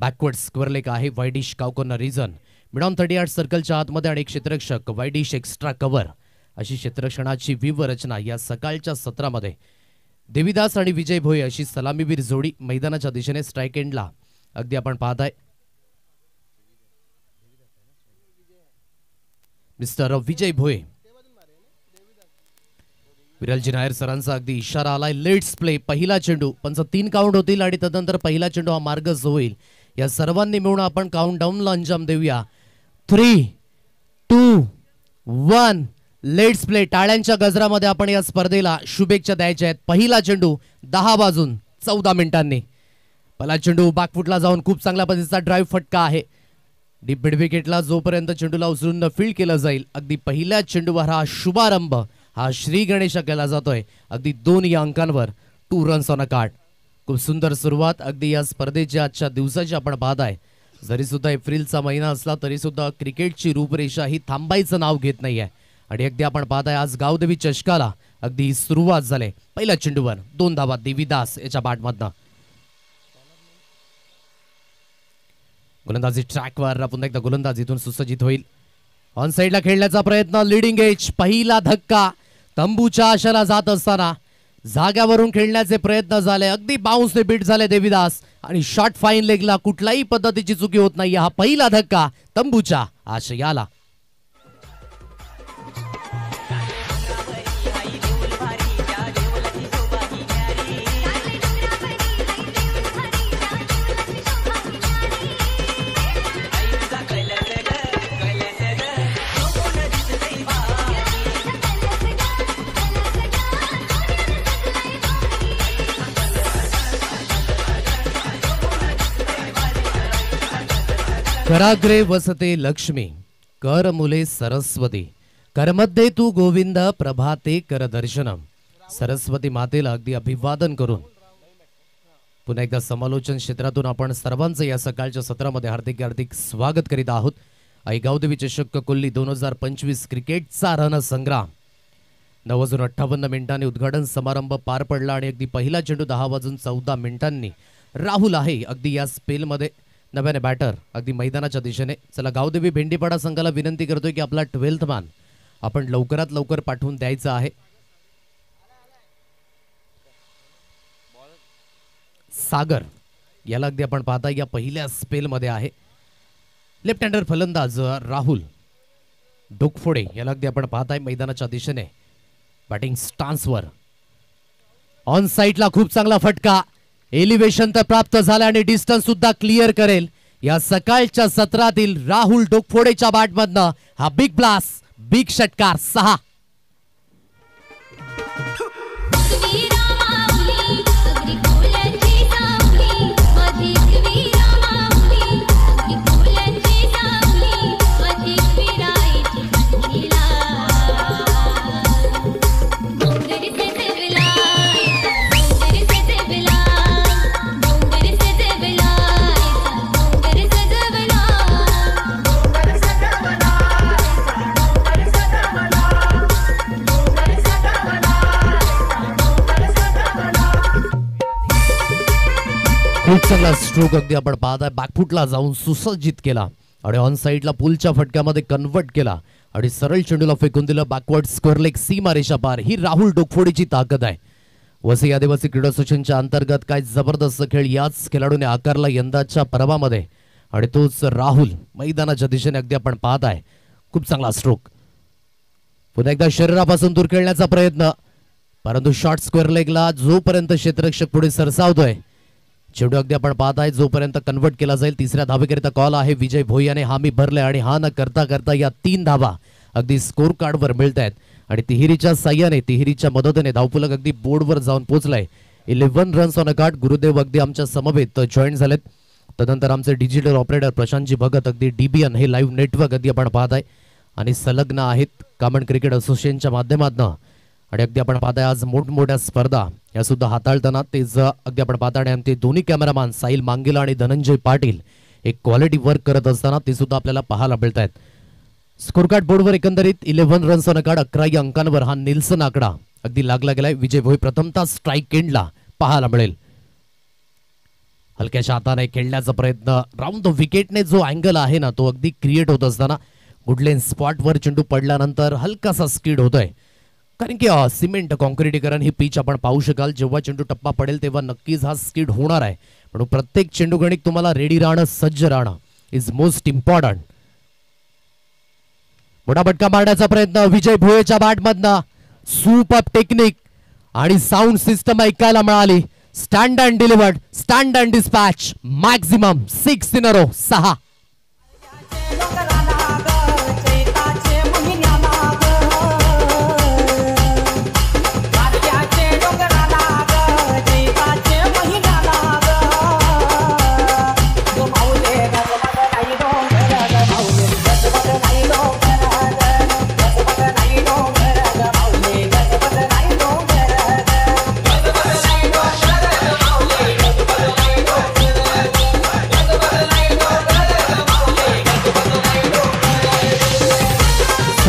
Backward square leg आहे widish cow corner region. Mid on 30 yard सर्कलच्या आतमध्ये आणि एक क्षेत्ररक्षक वाईडिश एक्स्ट्रा कव्हर अशी क्षेत्ररक्षणाची व्यूहरचना या सकाळच्या सत्रामध्ये. देवीदास आणि विजय भोये अशी सलामीवीर जोडी मैदानाच्या दिशेने स्ट्राईक एंडला अगदी आपण पाहताय. मिस्टर विजय भोये, विरलजी नायर सरांचा अगदी इशारा आलाय. Let's play. पहिला चेंडू, पंच 3 काउंट होतील आणि तदनंतर पहिला चेंडू हा मार्गच होईल. या सर्वांनी मिळून आपण काउंटडाऊनला अंजाम देऊया. 3, 2, 1 लेट्स प्ले. टाळ्यांच्या गजरामध्ये आपण या स्पर्धेला शुभेच्छा द्यायच्या आहेत. पहिला चेंडू 10 वाजून 14 मिनिटांनी. पहिला चेंडू बॅकफुटला जाऊन खूप चांगल्या पद्धतीचा ड्राईव्ह फटका आहे. डीप मिड विकेटला जोपर्यंत चेंडूला उचलून फील्ड केलं जाईल, अगदी पहिल्या चेंडूवर हा शुभारंभ हा श्री गणेश केला जातोय. अगदी 2 या अंकांवर 2 रन्स ऑन अ कार्ड. खूप सुंदर सुरुवात अगदी या स्पर्धेच्या आजच्या दिवसाची आपण पाहताय. जरी सुद्धा एप्रिलचा महिना असला तरी सुद्धा क्रिकेटची रूपरेषा ही थांबायचं नाव घेत नाहीये आणि अगदी आपण पाहताय आज गावदेवी चषकाला अगदी सुरुवात झाली. पहिल्या चेंडूवर 2 धावा देवीदास याच्या बॅटमधनं. गोलंदाजी ट्रॅकवर पुन्हा एकदा गोलंदाजीतून सुसज्जित होईल. ऑन साइडला खेळण्याचा प्रयत्न. Leading edge. पहिला धक्का तंबूच्या आशाला जात असताना जाग्यावरून खेळण्याचे प्रयत्न झाले. अगदी बाउन्सने बीट झाले देवीदास आणि शॉर्ट फाईन लेगला कुठल्याही पद्धतीची चुकी होत नाही. हा पहिला धक्का तंबूच्या आशयाला. कराग्रे वसते लक्ष्मी, कर मुले सरस्वती, करमध्ये तू गोविंद, प्रभाते कर दर्शनम. सरस्वती मातेला अगदी अभिवादन करून पुन्हा एकदा समालोचन क्षेत्रातून आपण सर्वांचं या सकाळच्या सत्रामध्ये हार्दिक हार्दिक स्वागत करीत आहोत. आई गावदेवी चषक कोल्ली 2025 क्रिकेटचा रणसंग्राम 9:58 मिनिटांनी उद्घाटन समारंभ पार पडला आणि अगदी पहिला चेंडू 10:14 मिनिटांनी राहुल आहे अगदी या स्पेलमध्ये नव्याने बॅटर अगदी मैदानाच्या दिशेने. चला गावदेवी भेंडीपाडा संघाला विनंती करतोय की आपला 12th मॅन आपण लवकरात लवकर पाठवून द्यायचा आहे. सागर याला अगदी आपण पाहता या पहिल्या स्पेलमध्ये आहे. लेफ्ट हँडर फलंदाज राहुल डोकफोडे याला अगदी आपण पाहताय मैदानाच्या दिशेने बॅटिंग स्टान्सवर. ऑन साइडला खूप चांगला फटका. एलिव्हेशन तर प्राप्त झाले आणि डिस्टन्स सुद्धा क्लिअर करेल. या सकाळच्या सत्रातील राहुल डोकफोडेच्या बॅटमधनं हा बिग ब्लास्ट, बिग षटकार 6. खूप चांगला स्ट्रोक अगदी आपण पाहताय. बॅकफुटला जाऊन सुसज्जित केला आणि ऑन साइडला पुलच्या फटक्यामध्ये कन्वर्ट केला आणि सरळ चेंडूला फेकून दिलं. बॅकवर्ड स्क्वेअर लेग सीमा रेषा पार. ही राहुल डोकफोडीची ताकद आहे. वसई आदिवासी क्रीडा असोसिएशनच्या अंतर्गत काय जबरदस्त खेळ याच खेळाडूने आकारला यंदाच्या पर्वामध्ये आणि तोच राहुल मैदानाच्या दिशेने अगदी आपण पाहताय. खूप चांगला स्ट्रोक. पुन्हा एकदा शरीरापासून दूर खेळण्याचा प्रयत्न, परंतु शॉर्ट स्क्वेअर लेगला जोपर्यंत क्षेत्ररक्षक पुढे सरसावतोय चेंडू अगदी आपण पाहताय जोपर्यंत कन्वर्ट केला जाईल. तिसऱ्या धावेकरिता कॉल आहे. विजय भोई याने हामी भरले आणि हा न करता करता या 3 धावा अगदी स्कोर कार्डवर मिळत आहेत आणि तिहेरीच्या साह्याने तिहेरीच्या मदतीने धावफलक अगदी बोर्डवर जाऊन पोहोचलाय. 11 runs on a card. Gurudev अगदी आमच्या समवेत जॉईन झालेत. तदनंतर आमचे डिजिटल ऑपरेटर प्रशांतजी भगत अगदी डीबीएन हे लाईव्ह नेटवर्क अगदी आपण पाहताय आणि संलग्न आहेत कॉमन क्रिकेट असोसिएशनच्या माध्यमातून. आणि अगदी आपण पाहताय आज मोठमोठ्या स्पर्धा या सुद्धा हाताळताना तेच अगदी आपण पाहताय आणि आमचे दोन्ही कॅमेरामॅन साहिल मांगेला आणि धनंजय पाटील एक क्वालिटी वर्क करत असताना ते सुद्धा आपल्याला पाहायला मिळत आहेत. स्कोर कार्ड बोर्डवर एकंदरीत 11 रन्स ऑन अ कार्ड. 11 या अंकांवर हा निल्सन आकडा अगदी लागला गेलाय. विजय भोई प्रथमतः स्ट्राईक एंडला पाहायला मिळेल. हलक्याच्या हाताने खेळण्याचा प्रयत्न राऊंड द विकेटने जो अँगल आहे ना तो अगदी क्रिएट होत असताना गुडलेन स्पॉटवर चेंडू पडल्यानंतर हलकासा स्किड होतोय. कारण की सिमेंट कॉन्क्रिटीकरण ही पिच आपण पाहू शकाल. जेव्हा चेंडू टप्पा पडेल तेव्हा नक्कीच हा स्किड होणार आहे. म्हणून प्रत्येक चेंडू गणित तुम्हाला रेडी राहणं, सज्ज राहणं इज मोस्ट इम्पॉर्टंट. मोठा फटका मारण्याचा प्रयत्न विजय भोयेच्या बॅटमधनं. सुपर टेक्निक आणि साऊंड सिस्टम ऐकायला मिळाली. Stand and delivered, stand and dispatch, maximum 6 in a row, 6.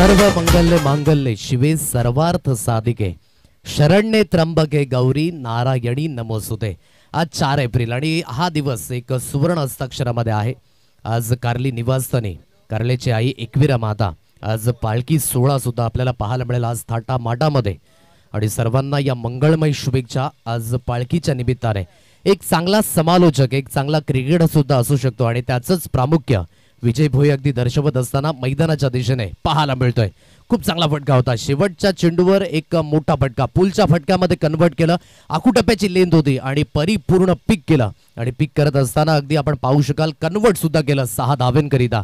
सर्व मंगल्य मांगल्ये शिवे सर्वार्थ साधिके शरण्ये त्र्यंबके गौरी नारायणी नमोस्तुते. आज 4 एप्रिल आणि हा दिवस एक सुवर्ण हस्ताक्षरामध्ये आहे. आज कार्ली निवासस्थानी कार्लेची आई एकविरा माता आज पालखी सोहळा सुद्धा आपल्याला पाहायला मिळेल आज थाटा माटामध्ये. आणि सर्वांना या मंगळमय शुभेच्छा. आज पालखीच्या निमित्ताने एक चांगला समालोचक, एक चांगला क्रिकेटर सुद्धा असू शकतो आणि त्याचंच प्रामुख्य विजय भोई अगदी दर्शवत असताना मैदानाच्या दिशेने पाहायला मिळतोय. खूप चांगला फटका होता. शेवटच्या चेंडूवर एक मोठा फटका पुलच्या फटक्यामध्ये कन्वर्ट केलं. आकुटप्प्याची लेंथ होती आणि परिपूर्ण पिक केलं आणि पिक करत असताना अगदी आपण पाहू शकाल कन्वर्ट सुद्धा केलं 6 धावेंकरिता.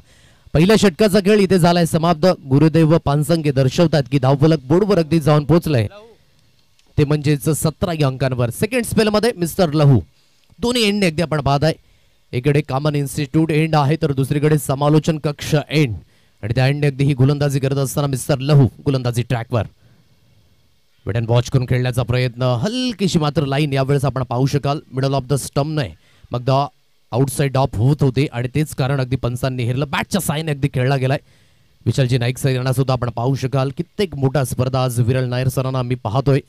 पहिल्या षटकाचा खेळ इथे झालाय समाप्त. गुरुदेव पानसंगे दर्शवतात की धावफलक बोर्डवर अगदी जाऊन पोहोचलंय ते म्हणजेच 17 अंकांवर. सेकंड स्पेल मध्ये मिस्टर लहू दोन्ही एंड अगदी आपण पाहताय. एकडे कॉमन इन्स्टिट्यूट एंड आहे तर दुसरीकडे समालोचन कक्ष एंड आणि त्या एंड अगदी ही गोलंदाजी करत असताना मिस्टर लहू गोलंदाजी ट्रॅकवर वेट अँड वॉच करून खेळण्याचा प्रयत्न. हलकीशी मात्र लाईन यावेळेस आपण पाहू शकाल मिडल ऑफ द स्टंप नाही मग द आउटसाइड ऑफ होत होते आणि तेच कारण अगदी पंचांनी हेरलं. बॅटच्या साईन अगदी खेळला गेलाय. विशालजी नाईक सर यांना सुद्धा आपण पाहू शकाल. कित्येक मोठा स्पर्धा आज विरल नायर सरांना आम्ही पाहतोय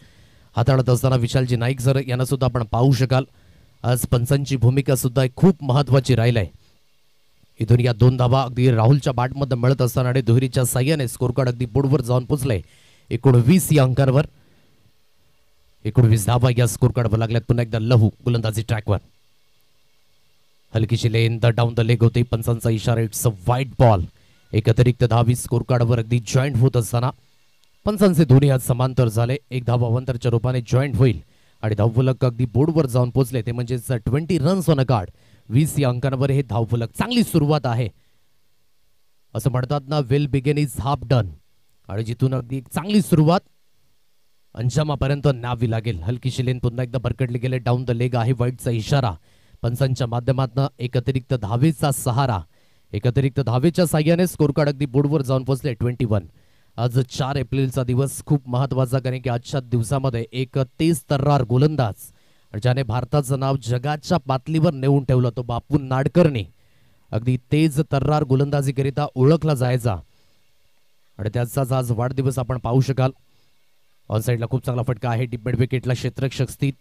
हाताळत असताना. विशालजी नाईक सर यांना सुद्धा आपण पाहू शकाल. आज पंचांची भूमिका सुद्धा खूप महत्वाची राहील आहे. इथून या 2 धावा अगदी राहुलच्या बॅटमध्ये मिळत असताना आणि दुहेरीच्या साह्याने स्कोर कार्ड अगदी बोर्डवर जाऊन पोहोचले 19 या अंकांवर. 19 धावा या स्कोर कार्डवर लागल्यात. पुन्हा एकदा लहू गोलंदाजी ट्रॅकवर. हलकीशी लेन द डाऊन द लेग होते. पंचांचा इशारा इट्स अ व्हाईट बॉल. एक अतिरिक्त धावी स्कोर कार्डवर अगदी जॉईंट होत असताना पंचांचे दोन्ही हात समांतर झाले. एक धावा अवंतरच्या रूपाने जॉईंट होईल आणि धावफलक अगदी बोर्डवर जाऊन पोहोचले ते म्हणजे 20 रन्स ऑन अ कार्ड. 20 या अंकांवर हे धावफलक. चांगली सुरुवात आहे. असं म्हणतात ना वेल बिगेन इज हाफ डन आणि जिथून अगदी चांगली सुरुवात अंजामापर्यंत न्यावी लागेल. हलकीशी लेन पुन्हा एकदा भरकटले गेले. डाऊन द लेग आहे. वाईटचा इशारा. पंचांच्या माध्यमातून एक अतिरिक्त धावेचा सहारा. एक अतिरिक्त धावेच्या साह्याने स्कोर कार्ड अगदी बोर्डवर जाऊन पोहोचले 21. आज 4 एप्रिलचा दिवस खूप महत्वाचा कारण की आजच्या दिवसामध्ये एक तेज तर्रार गोलंदाज ज्याने भारताचं नाव जगाच्या पातळीवर नेऊन ठेवलं तो बापू नाडकर्णी अगदी तेज तर्रार गोलंदाजीकरिता ओळखला जायचा आणि त्याचाच आज वाढदिवस आपण पाहू शकाल. ऑन साइडला खूप चांगला फटका आहे. डीप मिड विकेटला क्षेत्ररक्षक स्थित.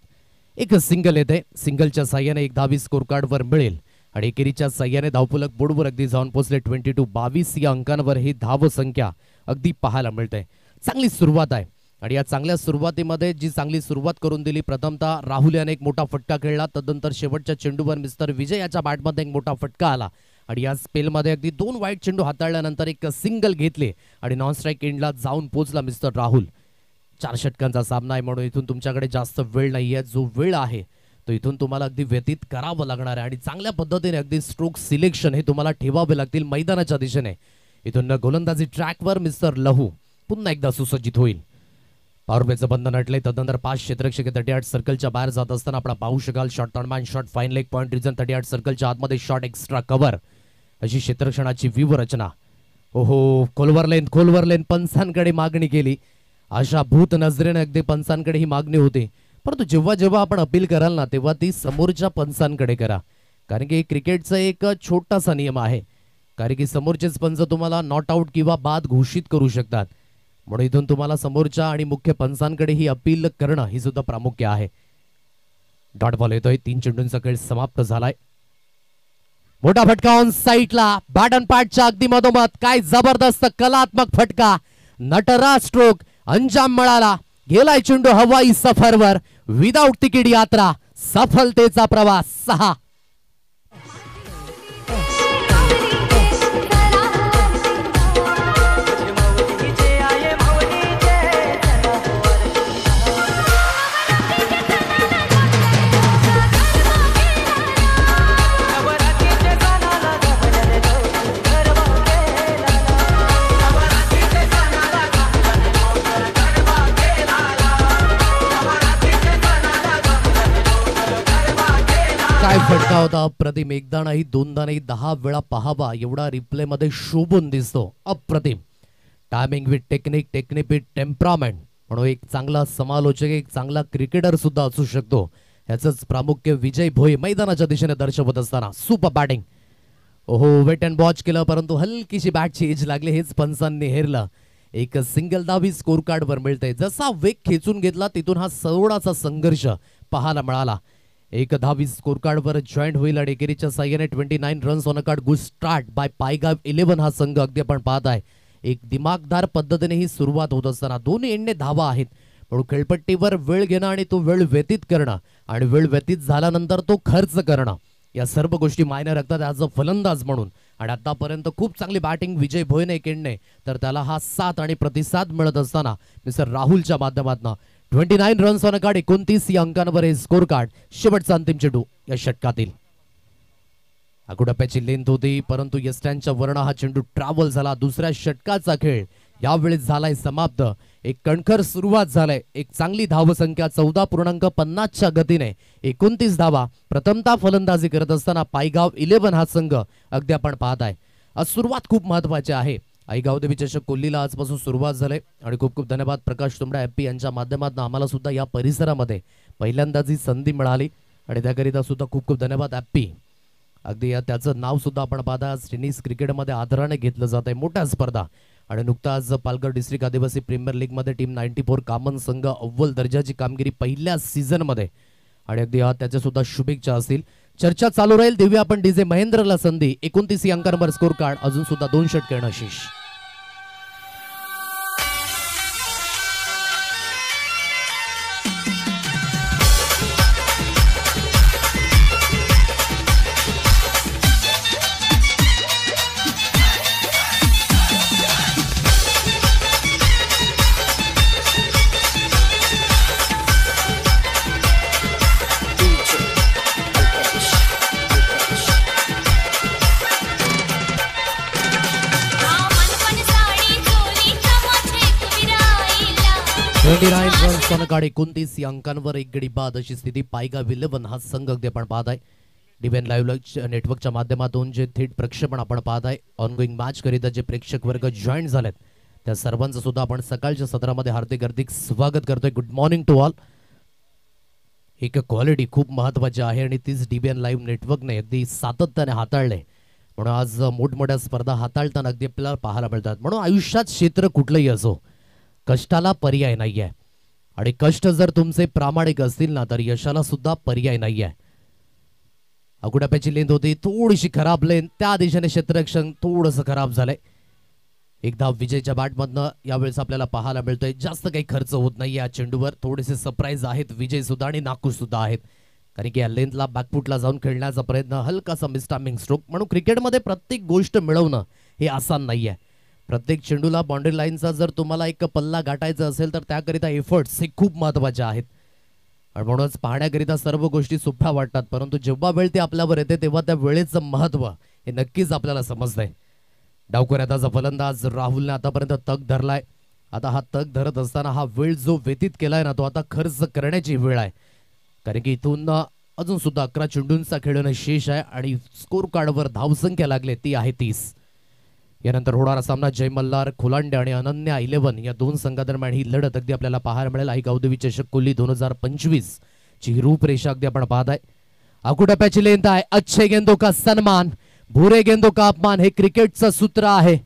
एक सिंगल येते. सिंगलच्या साह्याने एक धावी स्कोर कार्डवर मिळेल आणि एकेरीच्या साह्याने धावफलक बोर्डवर अगदी जाऊन पोहोचले 22 या अंकांवर ही धाव संख्या अगदी पाहायला मिळते. चांगली सुरुवात आहे आणि या चांगल्या सुरुवातीमध्ये जी चांगली सुरुवात करून दिली प्रथमतः राहुल याने एक मोठा फटका खेळला. तदनंतर शेवटच्या चेंडूवर मिस्टर विजय याच्या बॅटमध्ये एक मोठा फटका आला आणि या स्पेलमध्ये अगदी 2 वाईट चेंडू हाताळल्यानंतर एक सिंगल घेतले आणि नॉन स्ट्राईक एंडला जाऊन पोहोचला मिस्टर राहुल. 4 षटकांचा सामना आहे म्हणून इथून तुमच्याकडे जास्त वेळ नाहीये. जो वेळ आहे तो इथून तुम्हाला अगदी व्यतीत करावं लागणार आहे आणि चांगल्या पद्धतीने अगदी स्ट्रोक सिलेक्शन हे तुम्हाला ठेवावे लागतील मैदानाच्या दिशेने. इथून गोलंदाजी ट्रॅकवर मिस्टर लहू पुन्हा एकदा सुसज्जित होईल. पॉवरप्लेचं बंधन हटले. तदनंतर 5 क्षेत्ररक्षक 38 सर्कलच्या बाहेर जात असताना आपण पाहू शकाल शॉट टर्नमॅन shot fine leg point region 38 सर्कलच्या आतमध्ये शॉट एक्स्ट्रा कव्हर अशी क्षेत्ररक्षणाची व्यूहरचना. ओहो खोलवर लेन पंचांकडे मागणी केली. अशा भूत नजरेने अगदी पंचांकडे ही मागणी होती परंतु जेव्हा जेव्हा आपण अपील कराल ना तेव्हा ती समोरच्या पंचांकडे करा कारण की क्रिकेटचा एक छोटासा नियम आहे कारण की समोरचेच पंच तुम्हाला नॉट आउट किंवा बाद घोषित करू शकतात म्हणून इथून तुम्हाला समोरच्या आणि मुख्य पंचांकडे ही अपील करणं ही सुद्धा प्रामुख्य आहे. डॉट बॉल येतोय. 3 चेंडूंचा खेळ समाप्त झालाय. मोठा फटका ऑन साईडला बॅट अँड पॅडच्या अगदी मधोमध. काय जबरदस्त कलात्मक फटका. नटराज स्ट्रोक अंजाम मिळाला. गेलाय चेंडू हवाई सफरवर. विदाउट तिकीट यात्रा सफलतेचा प्रवास 6. काय फटका होता अप्रतिम. एकदा नाही दोनदा नाही 10 वेळा पाहावा एवढा रिप्ले मध्ये शोभून दिसतो. अप्रतिम timing with technique, technique with temperament. म्हणून एक चांगला समालोचक, एक चांगला क्रिकेटर सुद्धा असू शकतो. याचंच प्रामुख्य विजय भोई मैदानाच्या दिशेने दर्शवत असताना सुपर बॅटिंग. ओहो वेट अँड वॉच केलं परंतु हलकीशी बॅटची एज लागली. हेच पंचांनी हेरलं. एक सिंगल धावी स्कोर कार्ड वर मिळते. जसा वेग खेचून घेतला तिथून हा सवडाचा संघर्ष पाहायला मिळाला. एक धावी स्कोर कार्ड वर जॉईंट होईल आणि एकेरीच्या साह्याने 29 runs on a card. Good start by Paygaon 11 हा संघ अगदी आपण पाहत आहे. एक दिमागदार पद्धतीने ही सुरुवात होत असताना दोन्ही एंडने धावा आहेत. म्हणून खेळपट्टीवर वेळ घेणं आणि तो वेळ व्यतीत करणं आणि वेळ व्यतीत झाल्यानंतर तो खर्च करणं या सर्व गोष्टी मायने राखतात ॲज अ फलंदाज म्हणून. आणि आतापर्यंत खूप चांगली बॅटिंग विजय भोईने केडणे तर त्याला हा साथ आणि प्रतिसाद मिळत असताना मिस्टर राहुलच्या माध्यमातून 29 रन्स ऑन अ कार्ड 29 या अंकांवर हे स्कोर कार्ड. शेवटचा अंतिम चेंडू या षटकातील. आकुडप्याची लेंथ होती परंतु यस्टॅनच्या वर्ण हा चेंडू ट्रॅव्हल झाला. दुसऱ्या षटकाचा खेळ यावेळी झालाय समाप्त. एक कणखर सुरुवात झालाय. एक चांगली धावसंख्या 14.50 च्या गतीने 29 धावा प्रथमतः फलंदाजी करत असताना पायगाव 11 हा संघ अगदी आपण पाहत आहे. आज सुरुवात खूप महत्वाची आहे. आईगाव देवी चषक कोल्लीला आजपासून सुरुवात झाली आणि खूप खूप धन्यवाद प्रकाश तुंबडा एपी यांच्या माध्यमातून आम्हाला सुद्धा या परिसरामध्ये पहिल्यांदाच ही संधी मिळाली आणि त्याकरिता सुद्धा खूप खूप धन्यवाद एपी. अगदी त्याचं नाव सुद्धा आपण पाहता टेनिस क्रिकेटमध्ये आदराने घेतलं जात आहे. मोठ्या स्पर्धा आणि नुकताच पालघर डिस्ट्रिक्ट आदिवासी प्रीमियर लीग मध्ये टीम 94 कामन संघ अव्वल दर्जाची कामगिरी पहिल्या सीझन मध्ये आणि अगदी त्याच्या सुद्धा शुभेच्छा असतील. चर्चा चालू राहील. देऊया आपण डीजे महेंद्रला संधी. 29 अंकांवर स्कोर कार्ड. अजून सुद्धा 2 षटके येणं शेष. रन्स ऑन कार्ड 29 या अंकांवर एक गडी बाद अशी स्थिती. पायगाव 11 हा संघ अगदी आपण पाहत आहे. डीबीएन लाईव्ह नेटवर्कच्या माध्यमातून जे थेट प्रक्षेपण आपण पाहत आहे. ऑनगोईंग मॅच करिता जे प्रेक्षक वर्ग जॉईन झालेत त्या सर्वांचं सुद्धा आपण सकाळच्या सत्रामध्ये हार्दिक हार्दिक स्वागत करतोय. Good morning to all. एक क्वालिटी खूप महत्वाची आहे आणि तीच डीबीएन लाईव्ह नेटवर्कने अगदी सातत्याने हाताळले. म्हणून आज मोठमोठ्या स्पर्धा हाताळताना अगदी आपल्याला पाहायला मिळतात. म्हणून आयुष्यात क्षेत्र कुठलंही असो कष्टाला पर्याय नाहीये आणि कष्ट जर तुमचे प्रामाणिक असतील ना तर यशाला सुद्धा पर्याय नाहीये. अगुडाप्याची लेंथ होती थोडीशी खराब लेंथ. त्या दिशेने क्षेत्ररक्षण थोडंसं खराब झालंय. एकदा विजयच्या बॅटमधनं यावेळेस आपल्याला पाहायला मिळतोय जास्त काही खर्च होत नाही या चेंडूवर. थोडेसे सरप्राईज आहेत विजय सुद्धा आणि नाकू सुद्धा आहेत कारण की या लेंथला बॅकफुटला जाऊन खेळण्याचा प्रयत्न हलकासा मिसटायमिंग स्ट्रोक. म्हणून क्रिकेटमध्ये प्रत्येक गोष्ट मिळवणं हे आसान नाहीये. प्रत्येक चेंडूला बाउंड्री लाईनचा जर तुम्हाला एक पल्ला गाठायचा असेल तर त्याकरिता एफर्ट्स हे खूप महत्वाचे आहेत. म्हणूनच पाहण्याकरिता सर्व गोष्टी सोप्या वाटतात परंतु जेव्हा वेळ ते आपल्यावर येते तेव्हा त्या वेळेचं महत्व हे नक्कीच आपल्याला समजतंय. डावखोऱ्याचा फलंदाज राहुलने आतापर्यंत तग धरलाय. आता हा तग धरत असताना हा वेळ जो व्यतीत केलाय ना तो आता खर्च करण्याची वेळ आहे कारण की इथून अजून सुद्धा 11 चेंडूंचा खेळणं शेष आहे आणि स्कोर कार्डवर धावसंख्या लागले ती आहे 30. यानंतर होणारा सामना जय मल्हार खोलांडे आणि अनन्या 11 या दोन संघादरम्यान ही लढत अगदी आपल्याला पाहायला मिळेल. आई गावदेवी चषक कोल्ली 2025 ची रूपरेषा अगदी आपण पाहत आहे. आकुटप्याची लेंथ आहे. अच्छे गेंदो का सन्मान बुरे गेंदो का अपमान हे क्रिकेटचं सूत्र आहे.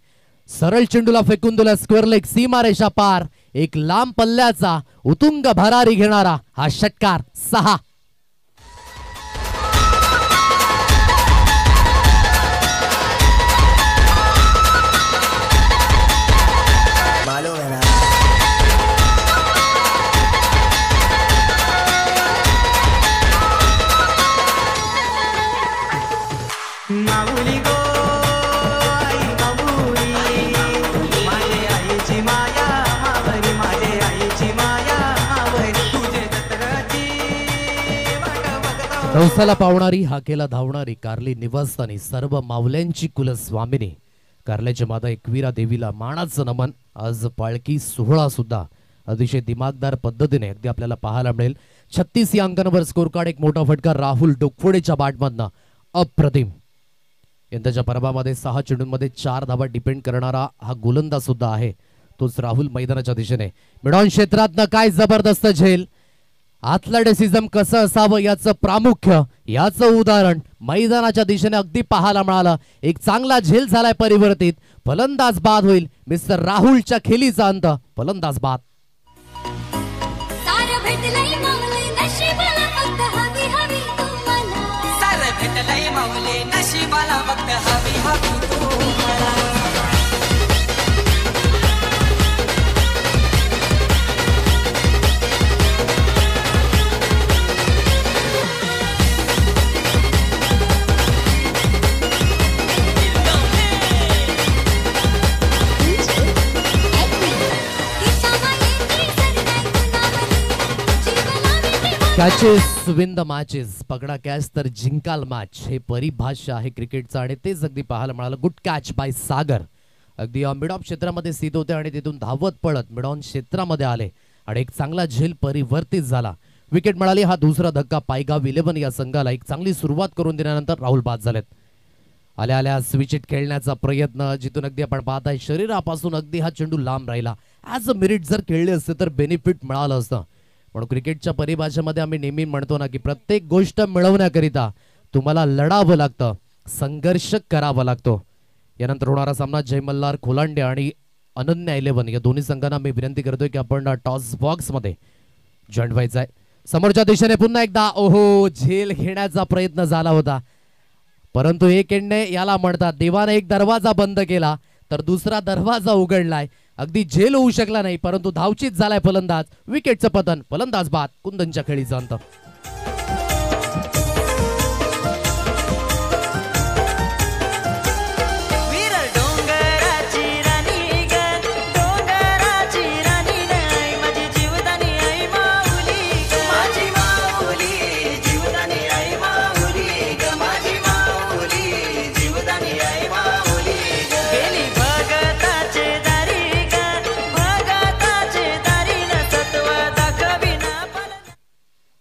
सरळ चेंडूला फेकून दिला स्क्वेअर लेग सीमारेषा पार. एक लांब पल्ल्याचा उतुंग भरारी घेणारा हा षटकार 6. माऊली गो आई माऊली माझे आईची माया मावरी माझे आईची माया मावरी तुझे जत्राची वाट बघतो नवसाला पावणारी हाकेला धावणारी कार्ली निवासस्थानी सर्व मावल्यांची कुलस्वामिनी कार्ल्याच्या माता एकवीरा देवीला मानाचं नमन. आज पालखी सोहळा सुद्धा अतिशय दिमागदार पद्धतीने अगदी आपल्याला पाहायला मिळेल. 36 या अंकांवर स्कोर कार्ड. एक मोठा फटका राहुल डोकफोडेच्या बॅटमधनं अप्रतिम. यंदाच्या पर्वामध्ये 6 चेंडूंमध्ये 4 धावा डिपेंड करणारा हा गोलंदाज सुद्धा आहे. तोच राहुल मैदानाच्या दिशेने मिडॉन क्षेत्रातनं काय जबरदस्त झेल. ॲथलेटिसिझम कसं असावं याचं प्रामुख्य, याचं उदाहरण मैदानाच्या दिशेने अगदी पाहायला मिळालं. एक चांगला झेल झालाय परिवर्तित. फलंदाज बाद होईल. मिस्टर राहुलच्या खेळीचा अंत. फलंदाज बाद. सारं भेटलंय माऊली नशिबाला फक्त हवी हवी तुम्हाला. सारं भेटलंय माऊली नशिबाला फक्त हवी हवी तुम्हाला. Catches win the matches. पकडा कॅच तर जिंकाल मॅच. हे परिभाषा आहे क्रिकेटचा आणि तेच अगदी पाहायला मिळालं. गुड कॅच बाय सागर. अगदी मिडॉन क्षेत्रामध्ये स्थित होते आणि तिथून धावत पळत मिडॉन क्षेत्रामध्ये आले आणि एक चांगला झेल परिवर्तित झाला. विकेट मिळाली. हा दुसरा धक्का पायगाव 11 या संघाला. एक चांगली सुरुवात करून दिल्यानंतर राहुल बाद झालेत. आल्या आल्या स्विचिट खेळण्याचा प्रयत्न, जिथून अगदी आपण पाहताय शरीरापासून अगदी हा चेंडू लांब राहिला. ॲज अ मेरिट जर खेळले असते तर बेनिफिट मिळालं असतं. म्हणून क्रिकेटच्या परिभाषेमध्ये आम्ही नेहमी म्हणतो ना की प्रत्येक गोष्ट मिळवण्याकरिता तुम्हाला लढावं लागतं, संघर्ष करावा लागतो. यानंतर होणारा सामना जय मल्हार खोलांडे आणि अनन्या 11 या दोन्ही संघांना मी विनंती करतोय की आपण टॉस बॉक्स मध्ये जॉईन व्हायचं आहे. समोरच्या दिशेने पुन्हा एकदा ओहो झेल घेण्याचा प्रयत्न झाला होता, परंतु एक एंडने याला म्हणतात देवाने एक दरवाजा बंद केला तर दुसरा दरवाजा उघडलाय. अगदी झेल होऊ शकला नाही, परंतु धावचीत झालाय फलंदाज. विकेटचं पतन. फलंदाज बाद. कुंदनच्या खेळीचा अंत.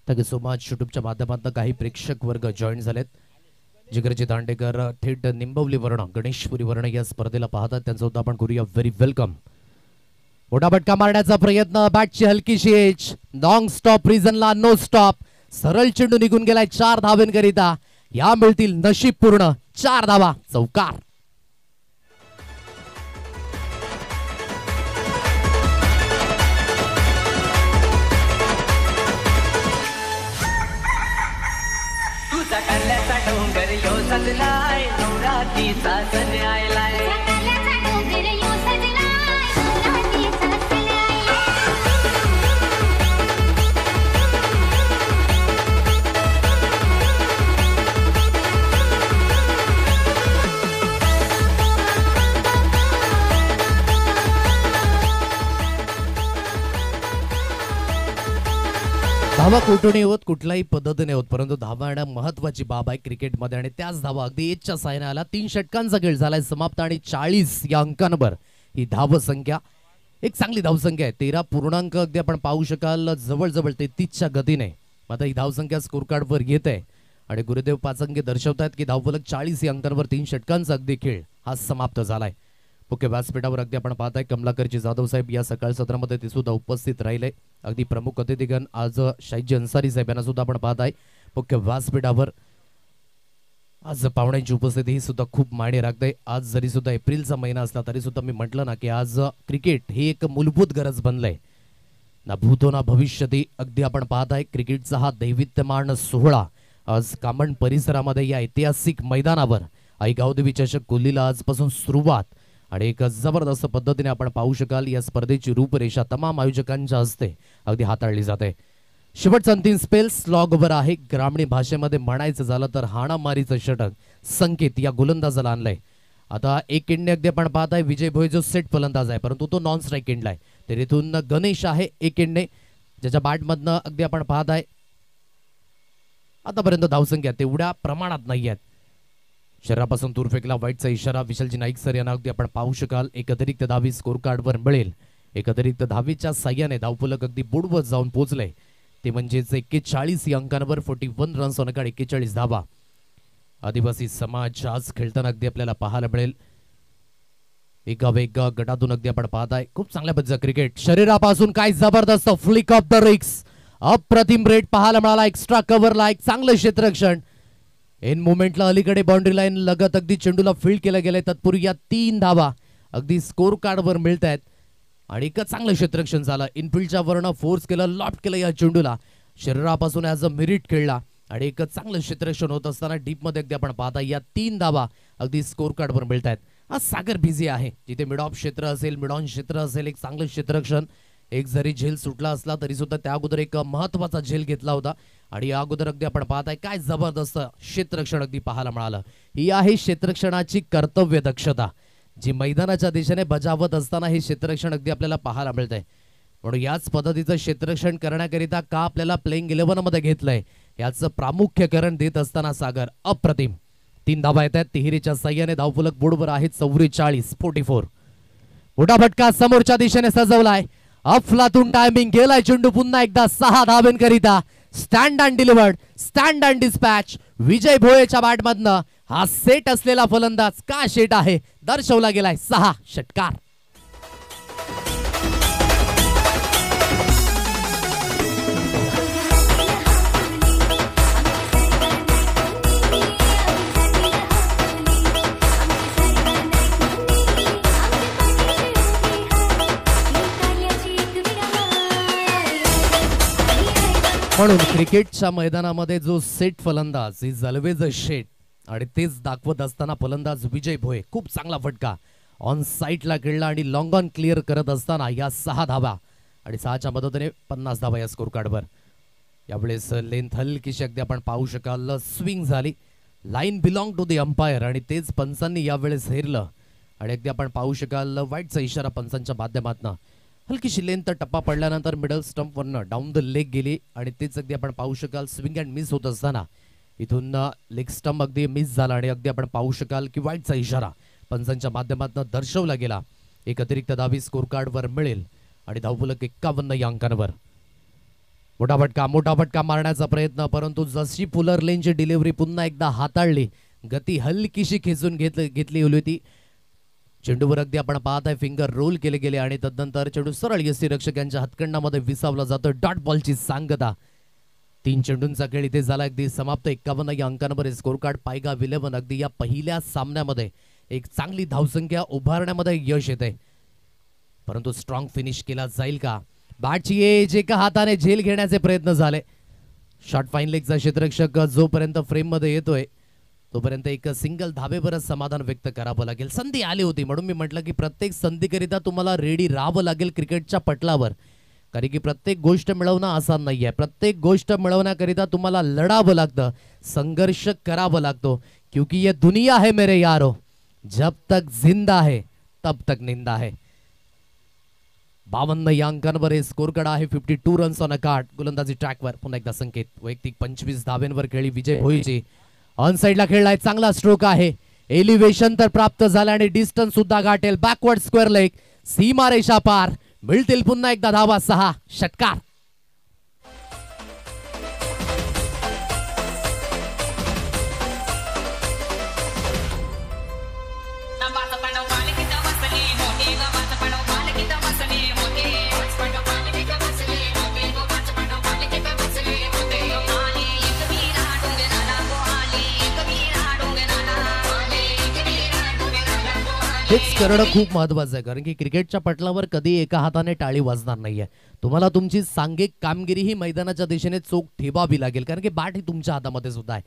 Thank you so much. युट्यूबच्या माध्यमातून काही प्रेक्षक वर्ग जॉईन झालेत. जिगरजी दांडेकर थेट निंबवलीवर्ण गणेशपुरीवर्ण या स्पर्धेला पाहतात, त्यांचं सुद्धा आपण करूया व्हेरी वेलकम. मोठा फटका मारण्याचा प्रयत्न. बॅटची हलकीशी एज. लॉंग स्टॉप रिझनला नो स्टॉप. सरळ चेंडू निघून गेलाय 4 धावेंकरिता. या मिळतील नशीब पूर्ण 4 धावा. चौकार. सकाळचा डोंगर यो सजलाय नवरात्रीचा सण आयलाय. सकाळचा डोंगर यो सजलाय नवरात्रीचा सण आयलाय. धावा कुठूनही होत, कुठल्याही पद्धतीने होत, परंतु धावा येणं महत्वाची बाब आहे क्रिकेटमध्ये आणि त्याच धावा अगदी एजच्या साहाय्याने आला. 3 षटकांचा खेळ झालाय समाप्त आणि 40 या अंकांवर ही धावसंख्या. एक चांगली धावसंख्या आहे. 13 पूर्णांक अगदी आपण पाहू शकाल जवळजवळ 33च्या गतीने. आता ही धावसंख्या स्कोर कार्डवर येत आहे आणि गुरुदेव पाचंगे दर्शवतात की धावफलक 40 या अंकांवर 3 षटकांचा अगदी खेळ हा समाप्त झालाय. मुख्य व्यासपीठावर अगदी आपण पाहताय कमलाकरजी जाधव साहेब या सकाळ सत्रामध्ये ते सुद्धा उपस्थित राहिले. अगदी प्रमुख अतिथीगण आज शाहीजी अन्सारी साहेब यांना सुद्धा आपण पाहताय मुख्य व्यासपीठावर. आज पाहुण्यांची उपस्थिती ही सुद्धा खूप मायने राखते. आज जरी सुद्धा एप्रिलचा महिना असला तरी सुद्धा मी म्हटलं ना की आज क्रिकेट ही एक मूलभूत गरज बनलंय. ना भूतो ना भविष्यती. अगदी आपण पाहताय क्रिकेटचा हा दैवित्यमान सोहळा आज कामण परिसरामध्ये या ऐतिहासिक मैदानावर आई गावदेवी चषक कोहलीला आजपासून सुरुवात आणि एक जबरदस्त पद्धतीने आपण पाहू शकाल या स्पर्धेची रूपरेषा तमाम आयोजकांच्या हस्ते अगदी हाताळली जाते. शेवटचा अंतिम स्पेल स्लॉग ओव्हर आहे. ग्रामीण भाषेमध्ये म्हणायचं झालं तर हाणामारीचं षटक संकेत या गोलंदाजाला आणलंय. आता एक एंडने अगदी आपण पाहत आहे विजय भोये जो सेट फलंदाज आहे परंतु तो नॉन स्ट्राईक एंडला आहे. तर इथून गणेश आहे एक एंडने ज्याच्या बॅटमधनं अगदी आपण पाहत आहे आतापर्यंत धावसंख्या तेवढ्या प्रमाणात नाही आहेत. शरीरापासून दूर फेकला वाईटचा इशारा विशालजी नाईक सर यांना अगदी आपण पाहू शकाल. एक अतिरिक्त धावी स्कोर कार्डवर मिळेल. एक अतिरिक्त धावीच्या साह्याने धावफलक अगदी बोर्डवर जाऊन पोहोचले ते म्हणजेच 41 या अंकांवर 41 रन्स ऑन कार्ड 41 धावा. आदिवासी समाज आज खेळताना अगदी आपल्याला पाहायला मिळेल. एका गटातून अगदी आपण पाहताय खूप चांगल्या पद्धतीचं क्रिकेट. शरीरापासून काय जबरदस्त फ्लिक ऑफ द रिक्स अप्रतिम रेट पाहायला मिळाला. एक्स्ट्रा कव्हरला एक चांगलं क्षेत्ररक्षण. इन मुवमेंटला अलीकडे बाउंड्री लाईन लगत अगदी चेंडूला फील्ड केलं गेलंय. तत्पूर्वी या 3 धावा अगदी स्कोर कार्डवर मिळत आहेत आणि एक चांगलं क्षेत्ररक्षण झालं. इनफिल्डच्या वरनं फोर्स केलं लॉफ्ट केलं या चेंडूला. शरीरापासून ॲज अ मेरिट खेळला आणि एक चांगलं क्षेत्ररक्षण होत असताना डीप मध्ये अगदी आपण पाहता या 3 धावा अगदी स्कोर कार्डवर मिळत आहेत. आज सागर बिझी आहे. जिथे मिड ऑफ क्षेत्र असेल मिड ऑन क्षेत्र असेल एक चांगलं क्षेत्ररक्षण. एक जरी झेल सुटला असला तरी सुद्धा त्या अगोदर एक महत्वाचा झेल घेतला होता आणि या अगोदर अगदी आपण पाहताय काय जबरदस्त क्षेत्ररक्षण अगदी पाहायला मिळालं. ही आहे क्षेत्ररक्षणाची कर्तव्य दक्षता जी मैदानाच्या दिशेने बजावत असताना हे क्षेत्ररक्षण अगदी आपल्याला पाहायला मिळतंय. म्हणून याच पद्धतीचं क्षेत्ररक्षण करण्याकरिता का आपल्याला प्लेइंग 11 मध्ये घेतलंय याचं प्रामुख्यकरण देत असताना सागर अप्रतिम. 3 धावा येत आहेत. तिहेरीच्या साह्याने धावफलक बोर्डवर आहेत 44. मोठा फटका समोरच्या दिशेने सजवलाय. अफलातून टायमिंग गेलाय चेंडू पुन्हा एकदा 6 धावेंकरिता. Stand and delivered stand and dispatch. Vijay भोयेच्या बॅटमधनं हा सेट असलेला फलंदाज का शेट आहे दर्शवला गेलाय. 6 षटकार. म्हणून क्रिकेटच्या मैदानामध्ये जो सेट फलंदाज इज ऑलवेज अ शेट आणि तेच दाखवत असताना फलंदाज विजय भोये खूप चांगला फटका ऑन साईडला खेळला आणि लॉंग ऑन क्लिअर करत असताना या 6 धावा आणि 6च्या मदतीने 50 धावा या स्कोर कार्डवर. यावेळेस लेंथ हलकीशी अगदी आपण पाहू शकाल स्विंग झाली. Line belong to the umpire आणि तेच पंचांनी यावेळेस हेरलं आणि अगदी आपण पाहू शकाल वाईटचा इशारा पंचांच्या माध्यमातून. हलकीशी लेंथ टप्पा पडल्यानंतर मिडल स्टंप वरनं डाऊन द लेग गेली आणि तेच अगदी आपण पाहू शकाल स्विंग अँड मिस होत असताना इथून लेग स्टंप अगदी मिस झाला आणि अगदी आपण पाहू शकाल की वाईटचा इशारा पंचांच्या माध्यमातून दर्शवला गेला. एक अतिरिक्त धावी स्कोर कार्डवर मिळेल आणि धावफलक 51 या अंकांवर. मोठा फटका मारण्याचा प्रयत्न परंतु जशी फुलर लेनची डिलिव्हरी पुन्हा एकदा हाताळली गती हलकीशी खेचून घेतली होती. चेंडूवर अगदी आपण पाहत आहे फिंगर रोल केले गेले आणि तदनंतर चेंडू सरळ यष्टीरक्षकांच्या हातकंडामध्ये विसावला जातो. डॉट बॉलची सांगता. 3 चेंडूंचा खेळ इथे झाला अगदी समाप्त. 51 या अंकांवर स्कोर कार्ड. पायगा 11 अगदी या पहिल्या सामन्यामध्ये एक चांगली धावसंख्या उभारण्यामध्ये यश येते परंतु स्ट्रॉंग फिनिश केला जाईल का. बॅटची एज एका हाताने झेल घेण्याचे प्रयत्न झाले. शॉर्ट फाईन लेगचा क्षेत्ररक्षक जोपर्यंत फ्रेम मध्ये येतोय तोपर्यंत एक सिंगल धावेवरच समाधान व्यक्त करावं लागेल. संधी आली होती म्हणून मी म्हटलं की प्रत्येक संधीकरिता तुम्हाला रेडी राहावं लागेल क्रिकेटच्या पटलावर. कारण की प्रत्येक गोष्ट मिळवणं आसान नाही आहे. प्रत्येक गोष्ट मिळवण्याकरिता तुम्हाला लढावं लागतं संघर्ष करावं लागतो. क्योंकि ये दुनिया है मेरे यारो जब तक जिंदा है तब तक निंदा है. 52 या अंकांवर स्कोर कार्ड आहे. 52 रन्स ऑन अ कार्ड. गोलंदाजी ट्रॅकवर पुन्हा एकदा संकेत. वैयक्तिक 25 धावेंवर खेळली विजय भोईची. ऑन साइडला खेळलाय चांगला स्ट्रोक आहे. एलिव्हेशन तर प्राप्त झाला आणि डिस्टन्स सुद्धा गाठेल. बॅकवर्ड स्क्वेअर लेग सीमारेषा पार. मिळतील पुन्हा एकदा धावा. 6 षटकार. हेच करणं खूप महत्वाचं आहे कारण की क्रिकेटच्या पटलावर कधी एका हाताने टाळी वाजणार नाहीये. तुम्हाला तुमची सांघिक कामगिरी ही मैदानाच्या दिशेने चोख ठेवावी लागेल कारण की बॅट ही तुमच्या हातामध्ये सुद्धा आहे